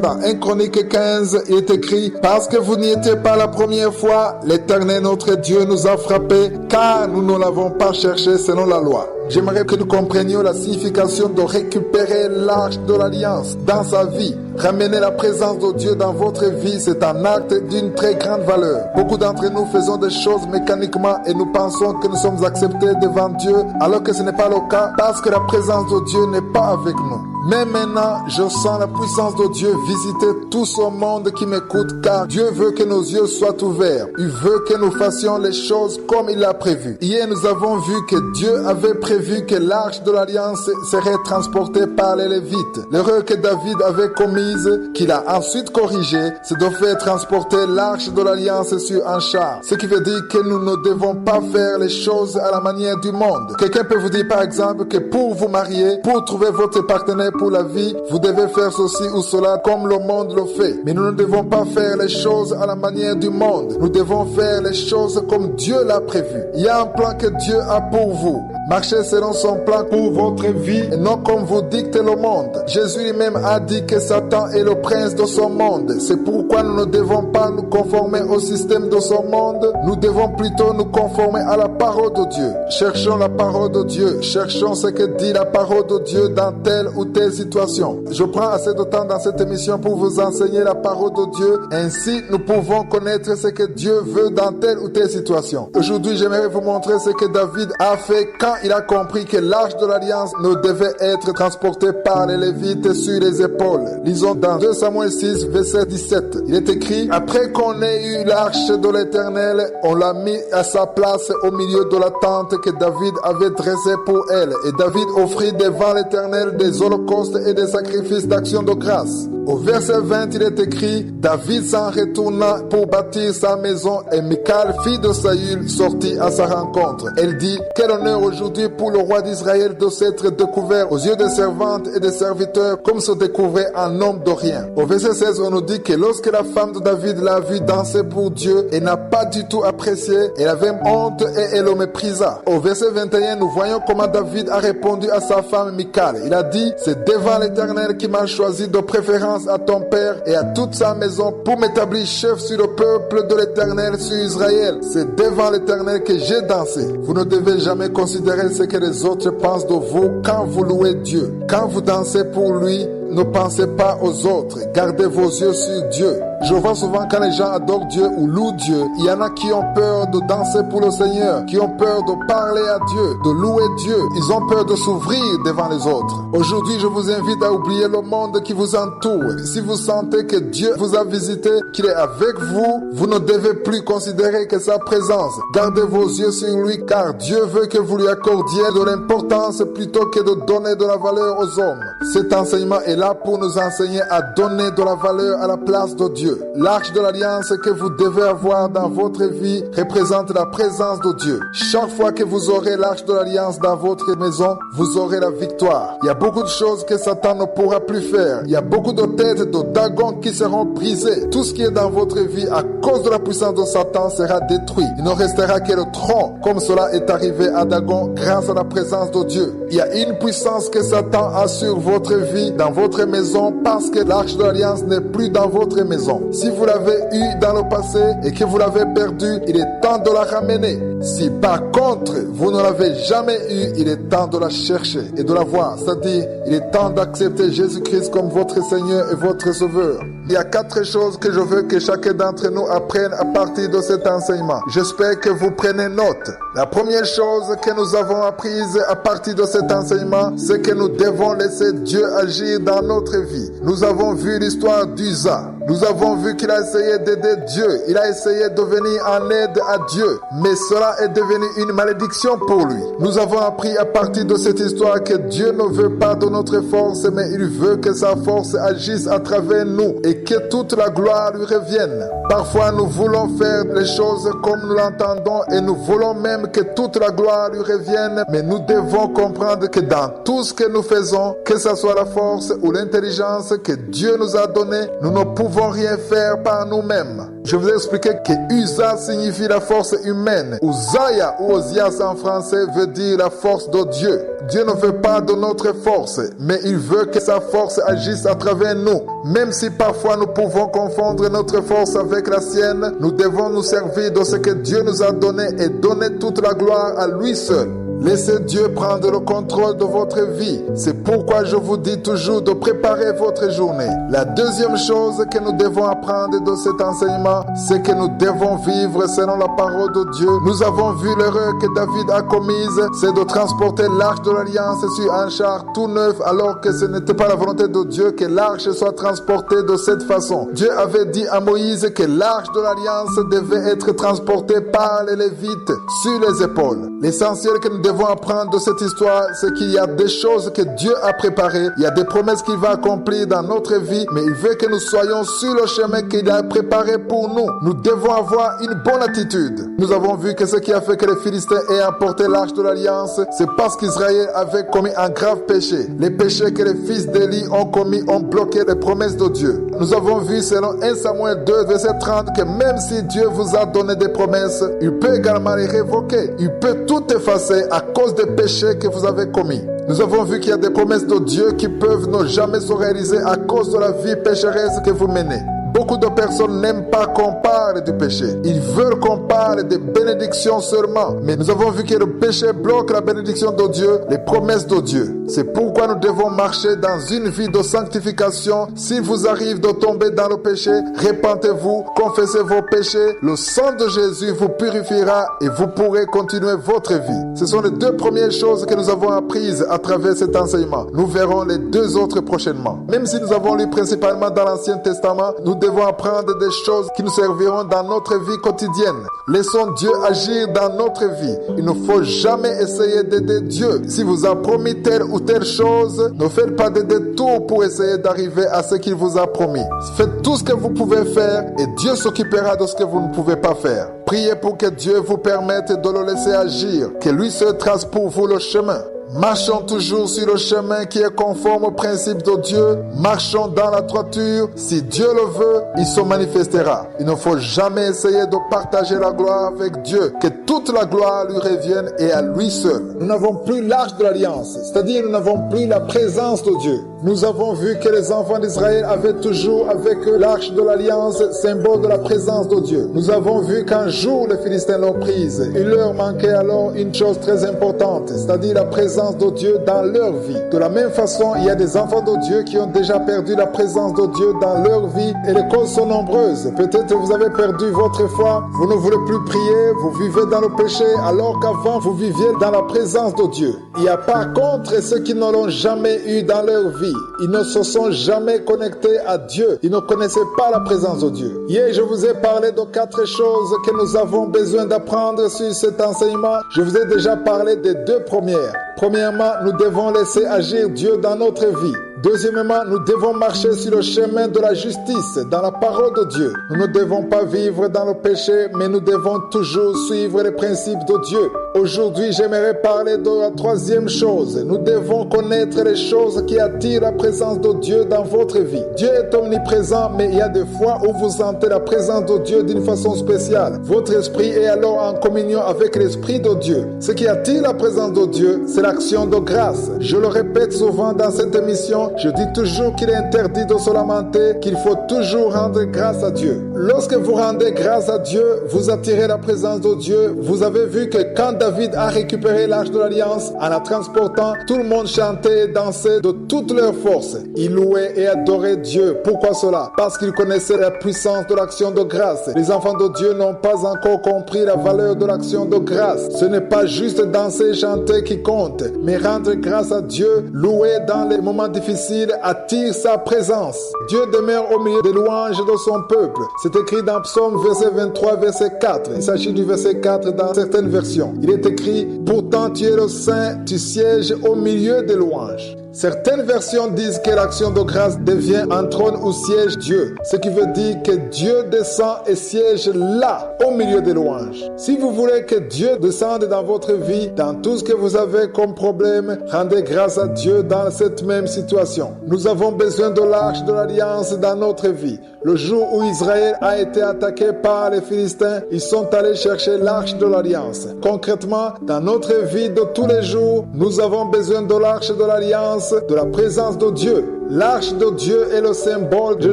dans 1 Chronique 15, il est écrit « Parce que vous n'y étiez pas la première fois, l'Éternel notre Dieu nous a frappés, car nous ne l'avons pas cherché selon la loi. » J'aimerais que nous comprenions la signification de récupérer l'arche de l'Alliance dans sa vie. Ramener la présence de Dieu dans votre vie, c'est un acte d'une très grande valeur. Beaucoup d'entre nous faisons des choses mécaniquement et nous pensons que nous sommes acceptés devant Dieu, alors que ce n'est pas le cas parce que la présence de Dieu n'est pas avec nous. Mais maintenant, je sens la puissance de Dieu visiter tout ce monde qui m'écoute, car Dieu veut que nos yeux soient ouverts. Il veut que nous fassions les choses comme il l'a prévu. Hier, nous avons vu que Dieu avait prévu que l'arche de l'Alliance serait transportée par les Lévites. L'erreur que David avait commise, qu'il a ensuite corrigée, c'est de faire transporter l'arche de l'Alliance sur un char. Ce qui veut dire que nous ne devons pas faire les choses à la manière du monde. Quelqu'un peut vous dire par exemple que pour vous marier, pour trouver votre partenaire pour la vie, vous devez faire ceci ou cela comme le monde le fait. Mais nous ne devons pas faire les choses à la manière du monde. Nous devons faire les choses comme Dieu l'a prévu. Il y a un plan que Dieu a pour vous. Marchez selon son plan pour votre vie et non comme vous dicte le monde. Jésus lui-même a dit que Satan est le prince de son monde. C'est pourquoi nous ne devons pas nous conformer au système de son monde. Nous devons plutôt nous conformer à la parole de Dieu. Cherchons la parole de Dieu. Cherchons ce que dit la parole de Dieu dans telle ou telle situation. Je prends assez de temps dans cette émission pour vous enseigner la parole de Dieu. Ainsi, nous pouvons connaître ce que Dieu veut dans telle ou telle situation. Aujourd'hui, j'aimerais vous montrer ce que David a fait quand il a compris que l'arche de l'Alliance ne devait être transportée par les Lévites sur les épaules. Lisons dans 2 Samuel 6, verset 17. Il est écrit « Après qu'on ait eu l'arche de l'Éternel, on l'a mis à sa place au milieu de la tente que David avait dressée pour elle. Et David offrit devant l'Éternel des holocaustes et des sacrifices d'action de grâce. » Au verset 20, il est écrit « David s'en retourna pour bâtir sa maison et Michal, fille de Saül, sortit à sa rencontre. Elle dit « Quel honneur aujourd'hui pour le roi d'Israël de s'être découvert aux yeux des servantes et des serviteurs comme se découvrait un homme de rien. » Au verset 16, on nous dit que lorsque la femme de David l'a vu danser pour Dieu, elle n'a pas du tout apprécié, elle avait honte et elle le méprisa. Au verset 21, nous voyons comment David a répondu à sa femme Michal. Il a dit « C'est devant l'Éternel qui m'a choisi de préférence à ton père et à toute sa maison pour m'établir chef sur le peuple de l'Éternel, sur Israël. C'est devant l'Éternel que j'ai dansé. » Vous ne devez jamais considérer ce que les autres pensent de vous quand vous louez Dieu. Quand vous dansez pour lui, ne pensez pas aux autres. Gardez vos yeux sur Dieu. Je vois souvent quand les gens adorent Dieu ou louent Dieu, il y en a qui ont peur de danser pour le Seigneur, qui ont peur de parler à Dieu, de louer Dieu. Ils ont peur de s'ouvrir devant les autres. Aujourd'hui, je vous invite à oublier le monde qui vous entoure. Si vous sentez que Dieu vous a visité, qu'il est avec vous, vous ne devez plus considérer que sa présence. Gardez vos yeux sur lui, car Dieu veut que vous lui accordiez de l'importance plutôt que de donner de la valeur aux hommes. Cet enseignement est là pour nous enseigner à donner de la valeur à la place de Dieu. L'arche de l'alliance que vous devez avoir dans votre vie représente la présence de Dieu. Chaque fois que vous aurez l'arche de l'alliance dans votre maison, vous aurez la victoire. Il y a beaucoup de choses que Satan ne pourra plus faire. Il y a beaucoup de têtes de Dagon qui seront brisées. Tout ce qui est dans votre vie à cause de la puissance de Satan sera détruit. Il ne restera que le tronc, comme cela est arrivé à Dagon grâce à la présence de Dieu. Il y a une puissance que Satan a sur votre vie, dans votre maison, parce que l'arche de l'alliance n'est plus dans votre maison. Si vous l'avez eu dans le passé et que vous l'avez perdu, il est temps de la ramener. Si par contre vous ne l'avez jamais eu, il est temps de la chercher et de la voir. C'est-à-dire, il est temps d'accepter Jésus-Christ comme votre Seigneur et votre Sauveur. Il y a 4 choses que je veux que chacun d'entre nous apprenne à partir de cet enseignement. J'espère que vous prenez note. La première chose que nous avons apprise à partir de cet enseignement, c'est que nous devons laisser Dieu agir dans notre vie. Nous avons vu l'histoire d'Uza. Nous avons vu qu'il a essayé d'aider Dieu. Il a essayé de venir en aide à Dieu. Mais cela est devenu une malédiction pour lui. Nous avons appris à partir de cette histoire que Dieu ne veut pas de notre force, mais il veut que sa force agisse à travers nous et que toute la gloire lui revienne. Parfois, nous voulons faire les choses comme nous l'entendons et nous voulons même que toute la gloire lui revienne, mais nous devons comprendre que dans tout ce que nous faisons, que ce soit la force ou l'intelligence que Dieu nous a donnée, nous ne pouvons rien faire par nous-mêmes. Je vous ai expliqué que Uza signifie la force humaine. Uzaya ou Ozias en français veut dire la force de Dieu. Dieu ne veut pas de notre force, mais il veut que sa force agisse à travers nous. Même si parfois nous pouvons confondre notre force avec la sienne, nous devons nous servir de ce que Dieu nous a donné et donner toute la gloire à lui seul. Laissez Dieu prendre le contrôle de votre vie. C'est pourquoi je vous dis toujours de préparer votre journée. La deuxième chose que nous devons apprendre de cet enseignement, c'est que nous devons vivre selon la parole de Dieu. Nous avons vu l'erreur que David a commise, c'est de transporter l'arche de l'alliance sur un char tout neuf, alors que ce n'était pas la volonté de Dieu que l'arche soit transportée de cette façon. Dieu avait dit à Moïse que l'arche de l'alliance devait être transportée par les Lévites sur les épaules. L'essentiel que nous devons apprendre de cette histoire, c'est qu'il y a des choses que Dieu a préparées, il y a des promesses qu'il va accomplir dans notre vie, mais il veut que nous soyons sur le chemin qu'il a préparé pour nous. Nous devons avoir une bonne attitude. Nous avons vu que ce qui a fait que les Philistins aient emporté l'arche de l'alliance, c'est parce qu'Israël avait commis un grave péché. Les péchés que les fils d'Élie ont commis ont bloqué les promesses de Dieu. Nous avons vu selon 1 Samuel 2, verset 30, que même si Dieu vous a donné des promesses, il peut également les révoquer. Il peut tout effacer à cause des péchés que vous avez commis. Nous avons vu qu'il y a des promesses de Dieu qui peuvent ne jamais se réaliser à cause de la vie pécheresse que vous menez. Beaucoup de personnes n'aiment pas qu'on parle du péché. Ils veulent qu'on parle des bénédictions seulement. Mais nous avons vu que le péché bloque la bénédiction de Dieu, les promesses de Dieu. C'est pourquoi nous devons marcher dans une vie de sanctification. S'il vous arrive de tomber dans le péché, repentez-vous, confessez vos péchés. Le sang de Jésus vous purifiera et vous pourrez continuer votre vie. Ce sont les 2 premières choses que nous avons apprises à travers cet enseignement. Nous verrons les 2 autres prochainement. Même si nous avons lu principalement dans l'Ancien Testament, nous devons apprendre des choses qui nous serviront dans notre vie quotidienne. Laissons Dieu agir dans notre vie. Il ne faut jamais essayer d'aider Dieu. Si vous a promis telle ou telle chose, ne faites pas de détours pour essayer d'arriver à ce qu'il vous a promis. Faites tout ce que vous pouvez faire et Dieu s'occupera de ce que vous ne pouvez pas faire. Priez pour que Dieu vous permette de le laisser agir, que lui seul trace pour vous le chemin. Marchons toujours sur le chemin qui est conforme au principe de Dieu. Marchons dans la droiture. Si Dieu le veut, il se manifestera. Il ne faut jamais essayer de partager la gloire avec Dieu. Que toute la gloire lui revienne et à lui seul. Nous n'avons plus l'arche de l'alliance, c'est-à-dire nous n'avons plus la présence de Dieu. Nous avons vu que les enfants d'Israël avaient toujours avec eux l'arche de l'alliance, symbole de la présence de Dieu. Nous avons vu qu'un jour les Philistins l'ont prise. Il leur manquait alors une chose très importante, c'est-à-dire la présence présence de Dieu dans leur vie. De la même façon, il y a des enfants de Dieu qui ont déjà perdu la présence de Dieu dans leur vie et les causes sont nombreuses. Peut-être vous avez perdu votre foi, vous ne voulez plus prier, vous vivez dans le péché alors qu'avant vous viviez dans la présence de Dieu. Il y a par contre ceux qui ne l'ont jamais eu dans leur vie. Ils ne se sont jamais connectés à Dieu. Ils ne connaissaient pas la présence de Dieu. Hier, je vous ai parlé de 4 choses que nous avons besoin d'apprendre sur cet enseignement. Je vous ai déjà parlé des 2 premières. Premièrement, nous devons laisser agir Dieu dans notre vie. Deuxièmement, nous devons marcher sur le chemin de la justice, dans la parole de Dieu. Nous ne devons pas vivre dans le péché, mais nous devons toujours suivre les principes de Dieu. Aujourd'hui, j'aimerais parler de la 3e chose. Nous devons connaître les choses qui attirent la présence de Dieu dans votre vie. Dieu est omniprésent, mais il y a des fois où vous sentez la présence de Dieu d'une façon spéciale. Votre esprit est alors en communion avec l'esprit de Dieu. Ce qui attire la présence de Dieu, c'est l'action de grâce. Je le répète souvent dans cette émission, je dis toujours qu'il est interdit de se lamenter, qu'il faut toujours rendre grâce à Dieu. Lorsque vous rendez grâce à Dieu, vous attirez la présence de Dieu. Vous avez vu que quand David a récupéré l'arche de l'Alliance, en la transportant, tout le monde chantait et dansait de toutes leurs forces. Ils louaient et adoraient Dieu. Pourquoi cela? Parce qu'ils connaissaient la puissance de l'action de grâce. Les enfants de Dieu n'ont pas encore compris la valeur de l'action de grâce. Ce n'est pas juste danser et chanter qui compte, mais rendre grâce à Dieu, louer dans les moments difficiles, attire sa présence. Dieu demeure au milieu des louanges de son peuple. C'est écrit dans Psaume verset 23, verset 4. Il s'agit du verset 4 dans certaines versions. Il est écrit « Pourtant tu es le Saint, tu sièges au milieu des louanges ». Certaines versions disent que l'action de grâce devient un trône où siège Dieu, ce qui veut dire que Dieu descend et siège là, au milieu des louanges. Si vous voulez que Dieu descende dans votre vie, dans tout ce que vous avez comme problème, rendez grâce à Dieu dans cette même situation. Nous avons besoin de l'arche de l'Alliance dans notre vie. Le jour où Israël a été attaqué par les Philistins, ils sont allés chercher l'arche de l'Alliance. Concrètement, dans notre vie de tous les jours, nous avons besoin de l'arche de l'Alliance, de la présence de Dieu. L'arche de Dieu est le symbole de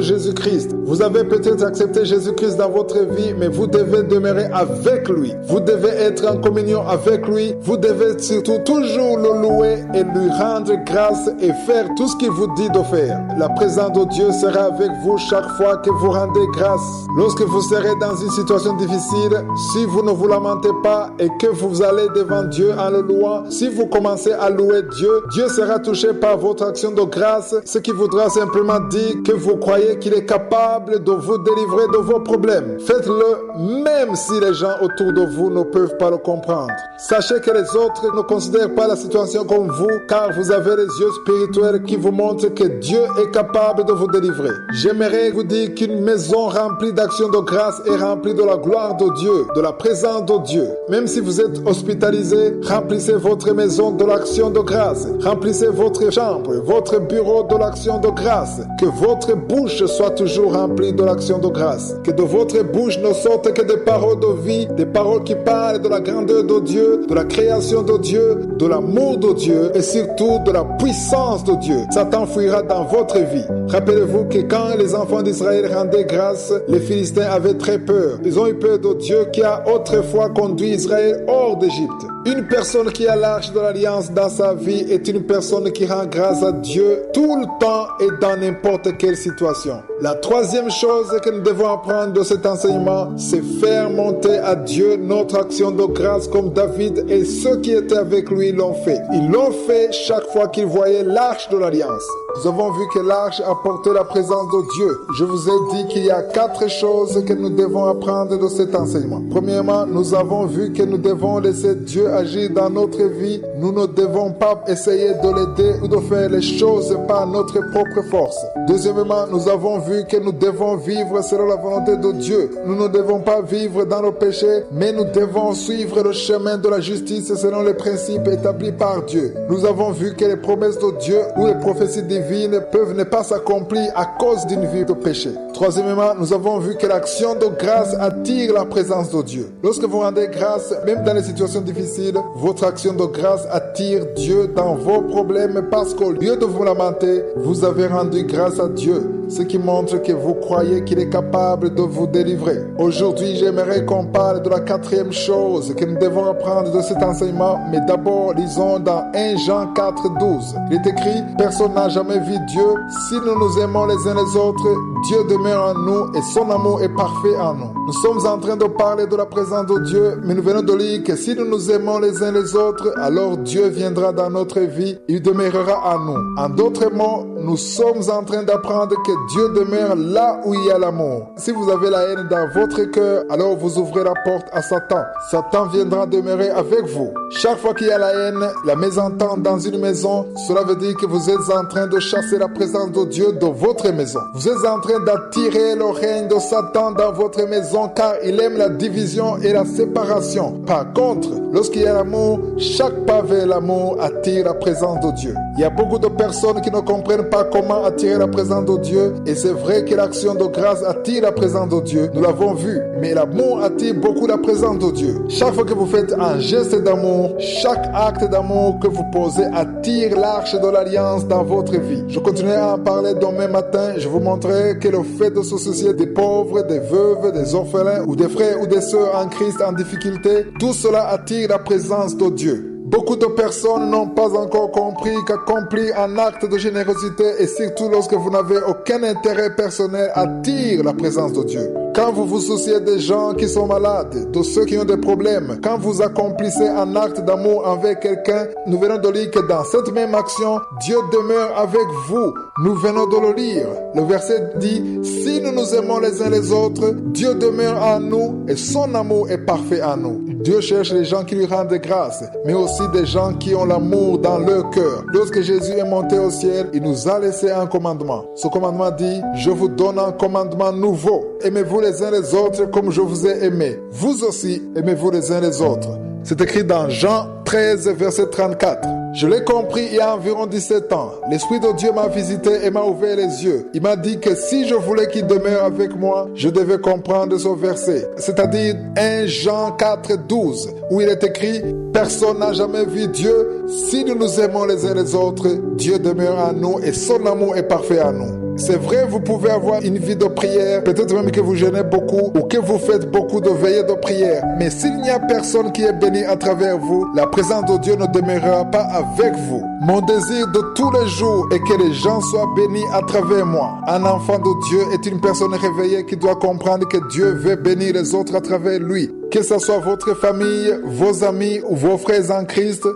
Jésus-Christ. Vous avez peut-être accepté Jésus-Christ dans votre vie, mais vous devez demeurer avec lui. Vous devez être en communion avec lui. Vous devez surtout toujours le louer et lui rendre grâce et faire tout ce qu'il vous dit de faire. La présence de Dieu sera avec vous chaque fois que vous rendez grâce. Lorsque vous serez dans une situation difficile, si vous ne vous lamentez pas et que vous allez devant Dieu en le louant, si vous commencez à louer Dieu, Dieu sera touché par votre action de grâce, ce qui voudra simplement dire que vous croyez qu'il est capable de vous délivrer de vos problèmes. Faites-le même si les gens autour de vous ne peuvent pas le comprendre. Sachez que les autres ne considèrent pas la situation comme vous, car vous avez les yeux spirituels qui vous montrent que Dieu est capable de vous délivrer. J'aimerais vous dire qu'une maison remplie d'actions de grâce est remplie de la gloire de Dieu, de la présence de Dieu. Même si vous êtes hospitalisé, remplissez votre maison de l'action de grâce. Remplissez votre chambre, votre bureau de l'action de grâce. Que votre bouche soit toujours remplie de l'action de grâce. Que de votre bouche ne sortent que des paroles de vie, des paroles qui parlent de la grandeur de Dieu, de la création de Dieu, de l'amour de Dieu et surtout de la puissance de Dieu. Satan fuira dans votre vie. Rappelez-vous que quand les enfants d'Israël rendaient grâce, les Philistins avaient très peur. Ils ont eu peur de Dieu qui a autrefois conduit Israël hors d'Égypte. Une personne qui a l'arche de l'Alliance dans sa vie est une personne qui rend grâce à Dieu tout le temps et dans n'importe quelle situation. La 3e chose que nous devons apprendre de cet enseignement, c'est faire monter à Dieu notre action de grâce comme David et ceux qui étaient avec lui l'ont fait. Ils l'ont fait chaque fois qu'ils voyaient l'arche de l'Alliance. Nous avons vu que l'arche apportait la présence de Dieu. Je vous ai dit qu'il y a 4 choses que nous devons apprendre de cet enseignement. Premièrement, nous avons vu que nous devons laisser Dieu agir dans notre vie. Nous ne devons pas essayer de l'aider ou de faire les choses par notre propre force. Deuxièmement, nous avons vu que nous devons vivre selon la volonté de Dieu. Nous ne devons pas vivre dans le péché, mais nous devons suivre le chemin de la justice selon les principes établis par Dieu. Nous avons vu que les promesses de Dieu ou les prophéties divines peuvent ne pas s'accomplir à cause d'une vie de péché. Troisièmement, nous avons vu que l'action de grâce attire la présence de Dieu. Lorsque vous rendez grâce, même dans les situations difficiles, votre action de grâce attire Dieu dans vos problèmes parce qu'au lieu de vous lamenter, vous avez rendu grâce à Dieu. ce qui montre que vous croyez qu'il est capable de vous délivrer. Aujourd'hui, j'aimerais qu'on parle de la quatrième chose que nous devons apprendre de cet enseignement, mais d'abord, lisons dans 1 Jean 4,12. Il est écrit, « Personne n'a jamais vu Dieu. Si nous nous aimons les uns les autres, Dieu demeure en nous et son amour est parfait en nous. » Nous sommes en train de parler de la présence de Dieu, mais nous venons de lire que si nous nous aimons les uns les autres, alors Dieu viendra dans notre vie, il demeurera en nous. En d'autres mots, nous sommes en train d'apprendre que Dieu demeure là où il y a l'amour. Si vous avez la haine dans votre cœur, alors vous ouvrez la porte à Satan. Satan viendra demeurer avec vous. Chaque fois qu'il y a la haine, la mésentente dans une maison, cela veut dire que vous êtes en train de chasser la présence de Dieu dans votre maison. Vous êtes en train d'attirer le règne de Satan dans votre maison car il aime la division et la séparation. Par contre, lorsqu'il y a l'amour, chaque pas vers l'amour attire la présence de Dieu. Il y a beaucoup de personnes qui ne comprennent pas comment attirer la présence de Dieu et c'est vrai que l'action de grâce attire la présence de Dieu. Nous l'avons vu, mais l'amour attire beaucoup la présence de Dieu. Chaque fois que vous faites un geste d'amour, chaque acte d'amour que vous posez attire l'arche de l'alliance dans votre vie. Je continuerai à en parler demain matin. Je vous montrerai que le fait de se soucier des pauvres, des veuves, des orphelins ou des frères ou des sœurs en Christ en difficulté, tout cela attire la présence de Dieu. Beaucoup de personnes n'ont pas encore compris qu'accomplir un acte de générosité et surtout lorsque vous n'avez aucun intérêt personnel attire la présence de Dieu. Quand vous vous souciez des gens qui sont malades, de ceux qui ont des problèmes, quand vous accomplissez un acte d'amour envers quelqu'un, nous venons de lire que dans cette même action, Dieu demeure avec vous. Nous venons de le lire. Le verset dit, « Si nous nous aimons les uns les autres, Dieu demeure en nous et son amour est parfait en nous. » Dieu cherche les gens qui lui rendent grâce, mais aussi des gens qui ont l'amour dans leur cœur. Lorsque Jésus est monté au ciel, il nous a laissé un commandement. Ce commandement dit, « Je vous donne un commandement nouveau. Aimez-vous les uns les autres comme je vous ai aimé. Vous aussi, aimez-vous les uns les autres. » C'est écrit dans Jean 13, verset 34. Je l'ai compris il y a environ 17 ans. L'Esprit de Dieu m'a visité et m'a ouvert les yeux. Il m'a dit que si je voulais qu'il demeure avec moi, je devais comprendre ce verset. C'est-à-dire 1 Jean 4, 12, où il est écrit « Personne n'a jamais vu Dieu. Si nous nous aimons les uns les autres, Dieu demeure en nous et son amour est parfait en nous. » C'est vrai, vous pouvez avoir une vie de prière, peut-être même que vous jeûnez beaucoup ou que vous faites beaucoup de veillées de prière. Mais s'il n'y a personne qui est béni à travers vous, la présence de Dieu ne demeurera pas avec vous. Mon désir de tous les jours est que les gens soient bénis à travers moi. Un enfant de Dieu est une personne réveillée qui doit comprendre que Dieu veut bénir les autres à travers lui. Que ce soit votre famille, vos amis ou vos frères en Christ,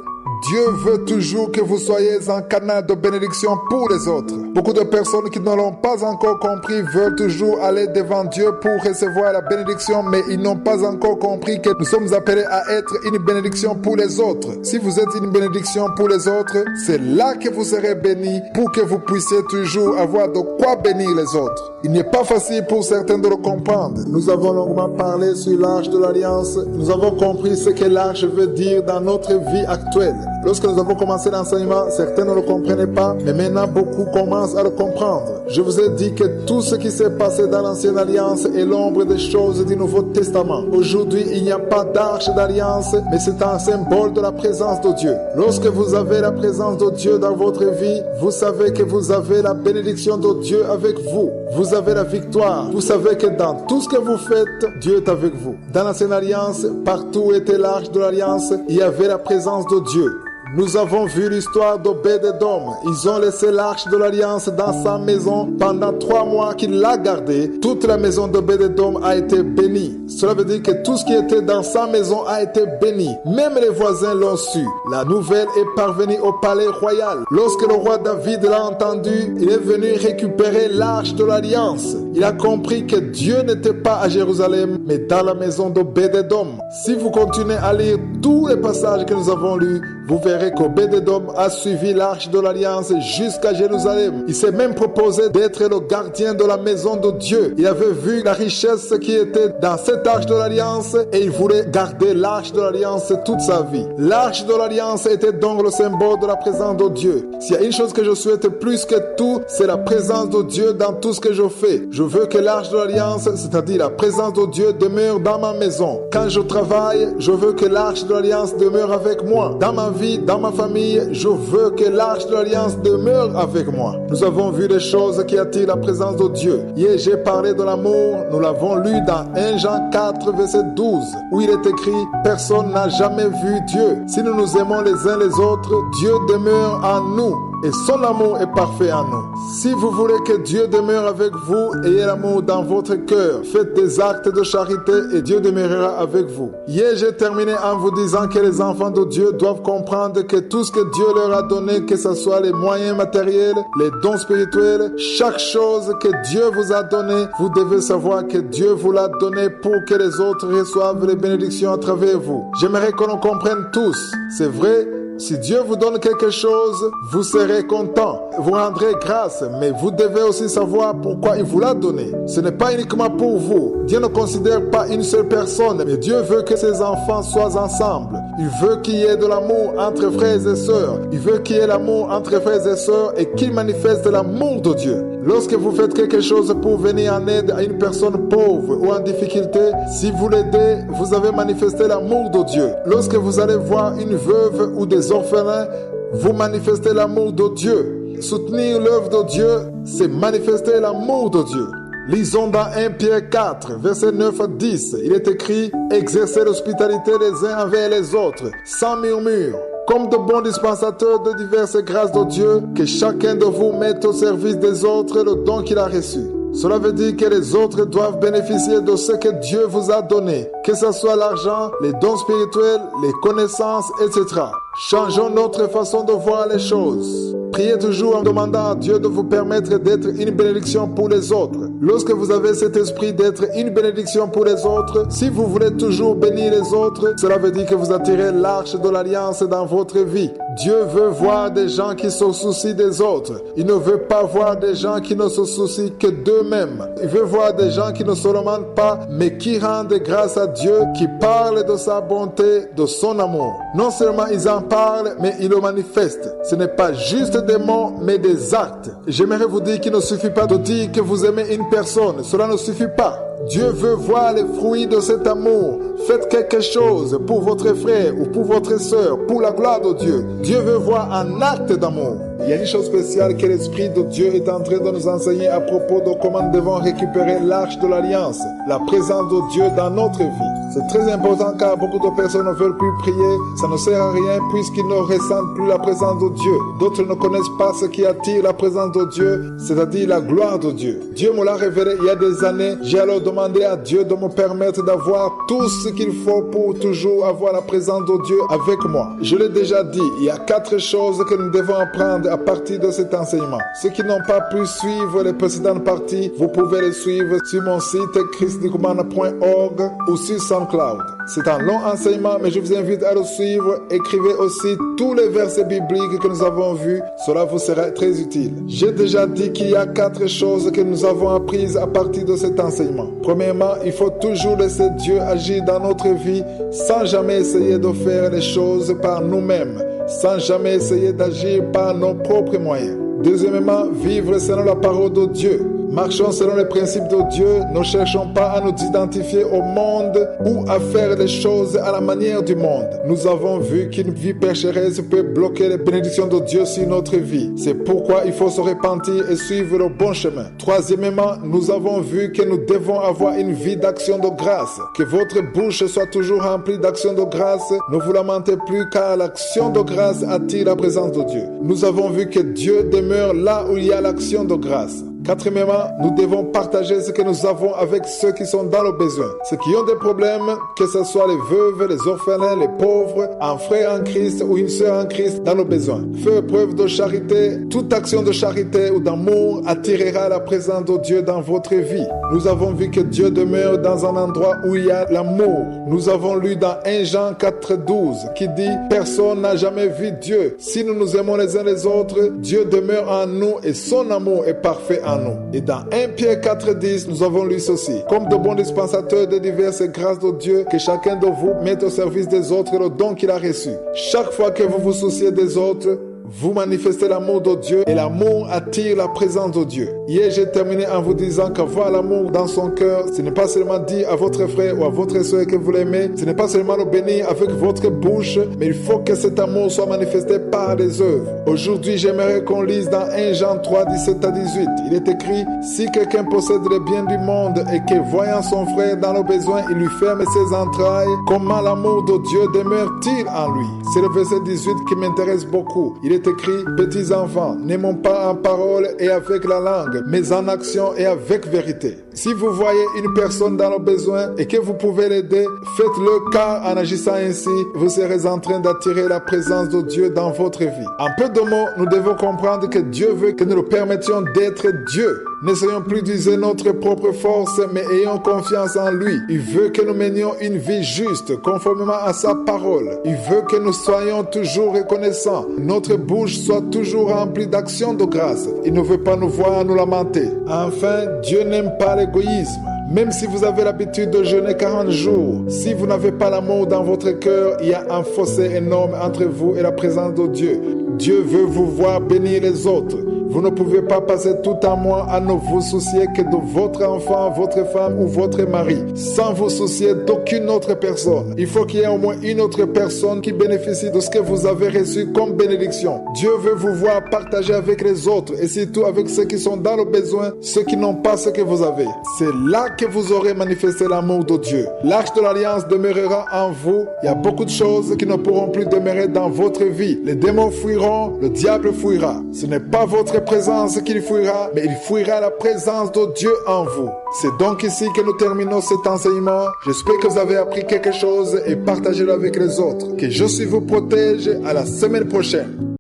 Dieu veut toujours que vous soyez un canal de bénédiction pour les autres. Beaucoup de personnes qui ne l'ont pas encore compris veulent toujours aller devant Dieu pour recevoir la bénédiction, mais ils n'ont pas encore compris que nous sommes appelés à être une bénédiction pour les autres. Si vous êtes une bénédiction pour les autres, c'est là que vous serez bénis pour que vous puissiez toujours avoir de quoi bénir les autres. Il n'est pas facile pour certains de le comprendre. Nous avons longuement parlé sur l'arche de l'Alliance. Nous avons compris ce que l'arche veut dire dans notre vie actuelle. Lorsque nous avons commencé l'enseignement, certains ne le comprenaient pas, mais maintenant beaucoup commencent à le comprendre. Je vous ai dit que tout ce qui s'est passé dans l'Ancienne Alliance est l'ombre des choses du Nouveau Testament. Aujourd'hui, il n'y a pas d'arche d'alliance, mais c'est un symbole de la présence de Dieu. Lorsque vous avez la présence de Dieu dans votre vie, vous savez que vous avez la bénédiction de Dieu avec vous. Vous avez la victoire. Vous savez que dans tout ce que vous faites, Dieu est avec vous. Dans l'Ancienne Alliance, partout où était l'arche de l'Alliance, il y avait la présence de Dieu. Nous avons vu l'histoire d'Obed-Édom. Ils ont laissé l'arche de l'Alliance dans sa maison pendant 3 mois qu'il l'a gardée. Toute la maison d'Obed-Édom a été bénie. Cela veut dire que tout ce qui était dans sa maison a été béni. Même les voisins l'ont su. La nouvelle est parvenue au palais royal. Lorsque le roi David l'a entendu, il est venu récupérer l'arche de l'Alliance. Il a compris que Dieu n'était pas à Jérusalem, mais dans la maison d'Obed-Édom. Si vous continuez à lire tous les passages que nous avons lus, vous verrez qu'Obed-Édom a suivi l'arche de l'Alliance jusqu'à Jérusalem. Il s'est même proposé d'être le gardien de la maison de Dieu. Il avait vu la richesse qui était dans cette arche de l'Alliance et il voulait garder l'arche de l'Alliance toute sa vie. L'arche de l'Alliance était donc le symbole de la présence de Dieu. S'il y a une chose que je souhaite plus que tout, c'est la présence de Dieu dans tout ce que je fais. Je veux que l'arche de l'alliance, c'est-à-dire la présence de Dieu, demeure dans ma maison. Quand je travaille, je veux que l'arche de l'alliance demeure avec moi. Dans ma vie, dans ma famille, je veux que l'arche de l'alliance demeure avec moi. Nous avons vu des choses qui attirent la présence de Dieu. Hier, j'ai parlé de l'amour. Nous l'avons lu dans 1 Jean 4, verset 12, où il est écrit « Personne n'a jamais vu Dieu. Si nous nous aimons les uns les autres, Dieu demeure en nous. Et son amour est parfait en nous. Si vous voulez que Dieu demeure avec vous, ayez l'amour dans votre cœur. Faites des actes de charité et Dieu demeurera avec vous. Hier, j'ai terminé en vous disant que les enfants de Dieu doivent comprendre que tout ce que Dieu leur a donné, que ce soit les moyens matériels, les dons spirituels, chaque chose que Dieu vous a donné, vous devez savoir que Dieu vous l'a donné pour que les autres reçoivent les bénédictions à travers vous. J'aimerais que l'on comprenne tous. C'est vrai. Si Dieu vous donne quelque chose, vous serez content, vous rendrez grâce, mais vous devez aussi savoir pourquoi il vous l'a donné. Ce n'est pas uniquement pour vous. Dieu ne considère pas une seule personne, mais Dieu veut que ses enfants soient ensemble. Il veut qu'il y ait de l'amour entre frères et sœurs. Il veut qu'il y ait l'amour entre frères et sœurs et qu'il manifeste l'amour de Dieu. Lorsque vous faites quelque chose pour venir en aide à une personne pauvre ou en difficulté, si vous l'aidez, vous avez manifesté l'amour de Dieu. Lorsque vous allez voir une veuve ou des orphelins, vous manifestez l'amour de Dieu. Soutenir l'œuvre de Dieu, c'est manifester l'amour de Dieu. Lisons dans 1 Pierre 4, versets 9 à 10. Il est écrit « Exercez l'hospitalité les uns envers les autres, sans murmure. Comme de bons dispensateurs de diverses grâces de Dieu, que chacun de vous mette au service des autres le don qu'il a reçu. » Cela veut dire que les autres doivent bénéficier de ce que Dieu vous a donné, que ce soit l'argent, les dons spirituels, les connaissances, etc. Changeons notre façon de voir les choses. Priez toujours en demandant à Dieu de vous permettre d'être une bénédiction pour les autres. Lorsque vous avez cet esprit d'être une bénédiction pour les autres, si vous voulez toujours bénir les autres, cela veut dire que vous attirez l'arche de l'alliance dans votre vie. Dieu veut voir des gens qui se soucient des autres. Il ne veut pas voir des gens qui ne se soucient que d'eux-mêmes. Il veut voir des gens qui ne se lamentent pas, mais qui rendent grâce à Dieu, qui parlent de sa bonté, de son amour. Non seulement ils en parlent, mais ils le manifestent. Ce n'est pas juste des mots, mais des actes. J'aimerais vous dire qu'il ne suffit pas de dire que vous aimez une personne. Cela ne suffit pas. Dieu veut voir les fruits de cet amour. Faites quelque chose pour votre frère ou pour votre sœur, pour la gloire de Dieu. Dieu veut voir un acte d'amour. Il y a une chose spéciale que l'Esprit de Dieu est en train de nous enseigner à propos de comment nous devons récupérer l'arche de l'Alliance, la présence de Dieu dans notre vie. C'est très important car beaucoup de personnes ne veulent plus prier. Ça ne sert à rien puisqu'ils ne ressentent plus la présence de Dieu. D'autres ne connaissent pas ce qui attire la présence de Dieu, c'est-à-dire la gloire de Dieu. Dieu me l'a révélé il y a des années. J'ai alors demandé à Dieu de me permettre d'avoir tout ce qu'il faut pour toujours avoir la présence de Dieu avec moi. Je l'ai déjà dit, il y a 4 choses que nous devons apprendre à partir de cet enseignement. Ceux qui n'ont pas pu suivre les précédentes parties, vous pouvez les suivre sur mon site christdikumana.org ou sur SoundCloud. C'est un long enseignement, mais je vous invite à le suivre. Écrivez aussi tous les versets bibliques que nous avons vus. Cela vous sera très utile. J'ai déjà dit qu'il y a 4 choses que nous avons apprises à partir de cet enseignement. Premièrement, il faut toujours laisser Dieu agir dans notre vie sans jamais essayer de faire les choses par nous-mêmes, sans jamais essayer d'agir par nos propres moyens. Deuxièmement, vivre selon la parole de Dieu. Marchons selon les principes de Dieu, ne cherchons pas à nous identifier au monde ou à faire les choses à la manière du monde. Nous avons vu qu'une vie pécheresse peut bloquer les bénédictions de Dieu sur notre vie. C'est pourquoi il faut se repentir et suivre le bon chemin. Troisièmement, nous avons vu que nous devons avoir une vie d'action de grâce. Que votre bouche soit toujours remplie d'action de grâce. Ne vous lamentez plus car l'action de grâce attire la présence de Dieu. Nous avons vu que Dieu demeure là où il y a l'action de grâce. Quatrièmement, nous devons partager ce que nous avons avec ceux qui sont dans le besoin. Ceux qui ont des problèmes, que ce soit les veuves, les orphelins, les pauvres, un frère en Christ ou une sœur en Christ dans le besoin. Faire preuve de charité, toute action de charité ou d'amour attirera la présence de Dieu dans votre vie. Nous avons vu que Dieu demeure dans un endroit où il y a l'amour. Nous avons lu dans 1 Jean 4,12 qui dit « Personne n'a jamais vu Dieu. Si nous nous aimons les uns les autres, Dieu demeure en nous et son amour est parfait en nous. » Et dans 1 Pierre 4,10, nous avons lu ceci. Comme de bons dispensateurs de diverses grâces de Dieu, que chacun de vous mette au service des autres le don qu'il a reçu. Chaque fois que vous vous souciez des autres, vous manifestez l'amour de Dieu et l'amour attire la présence de Dieu. Hier, j'ai terminé en vous disant qu'avoir l'amour dans son cœur, ce n'est pas seulement dire à votre frère ou à votre soeur que vous l'aimez, ce n'est pas seulement le bénir avec votre bouche, mais il faut que cet amour soit manifesté par les œuvres. Aujourd'hui, j'aimerais qu'on lise dans 1 Jean 3, 17 à 18. Il est écrit, si quelqu'un possède les biens du monde et que voyant son frère dans le besoin, il lui ferme ses entrailles, comment l'amour de Dieu demeure-t-il en lui? C'est le verset 18 qui m'intéresse beaucoup. Il est écrit, petits enfants, n'aimons pas en parole et avec la langue, mais en action et avec vérité. Si vous voyez une personne dans le besoin et que vous pouvez l'aider, faites-le, car en agissant ainsi, vous serez en train d'attirer la présence de Dieu dans votre vie. En peu de mots, nous devons comprendre que Dieu veut que nous nous permettions d'être Dieu. N'essayons plus d'user notre propre force, mais ayons confiance en lui. Il veut que nous menions une vie juste, conformément à sa parole. Il veut que nous soyons toujours reconnaissants. Notre bouche soit toujours remplie d'actions de grâce. Il ne veut pas nous voir nous lamenter. Enfin, Dieu n'aime pas l'égoïsme. Même si vous avez l'habitude de jeûner 40 jours, si vous n'avez pas l'amour dans votre cœur, il y a un fossé énorme entre vous et la présence de Dieu. Dieu veut vous voir bénir les autres. Vous ne pouvez pas passer tout un mois à ne vous soucier que de votre enfant, votre femme ou votre mari, sans vous soucier d'aucune autre personne. Il faut qu'il y ait au moins une autre personne qui bénéficie de ce que vous avez reçu comme bénédiction. Dieu veut vous voir partager avec les autres et surtout avec ceux qui sont dans le besoin, ceux qui n'ont pas ce que vous avez. C'est là que vous aurez manifesté l'amour de Dieu. L'Arche de l'Alliance demeurera en vous. Il y a beaucoup de choses qui ne pourront plus demeurer dans votre vie. Les démons fuiront, le diable fuira. Ce n'est pas votre présence qu'il fuira, mais il fuira la présence de Dieu en vous. C'est donc ici que nous terminons cet enseignement. J'espère que vous avez appris quelque chose et partagez-le avec les autres. Que Jésus vous protège. À la semaine prochaine.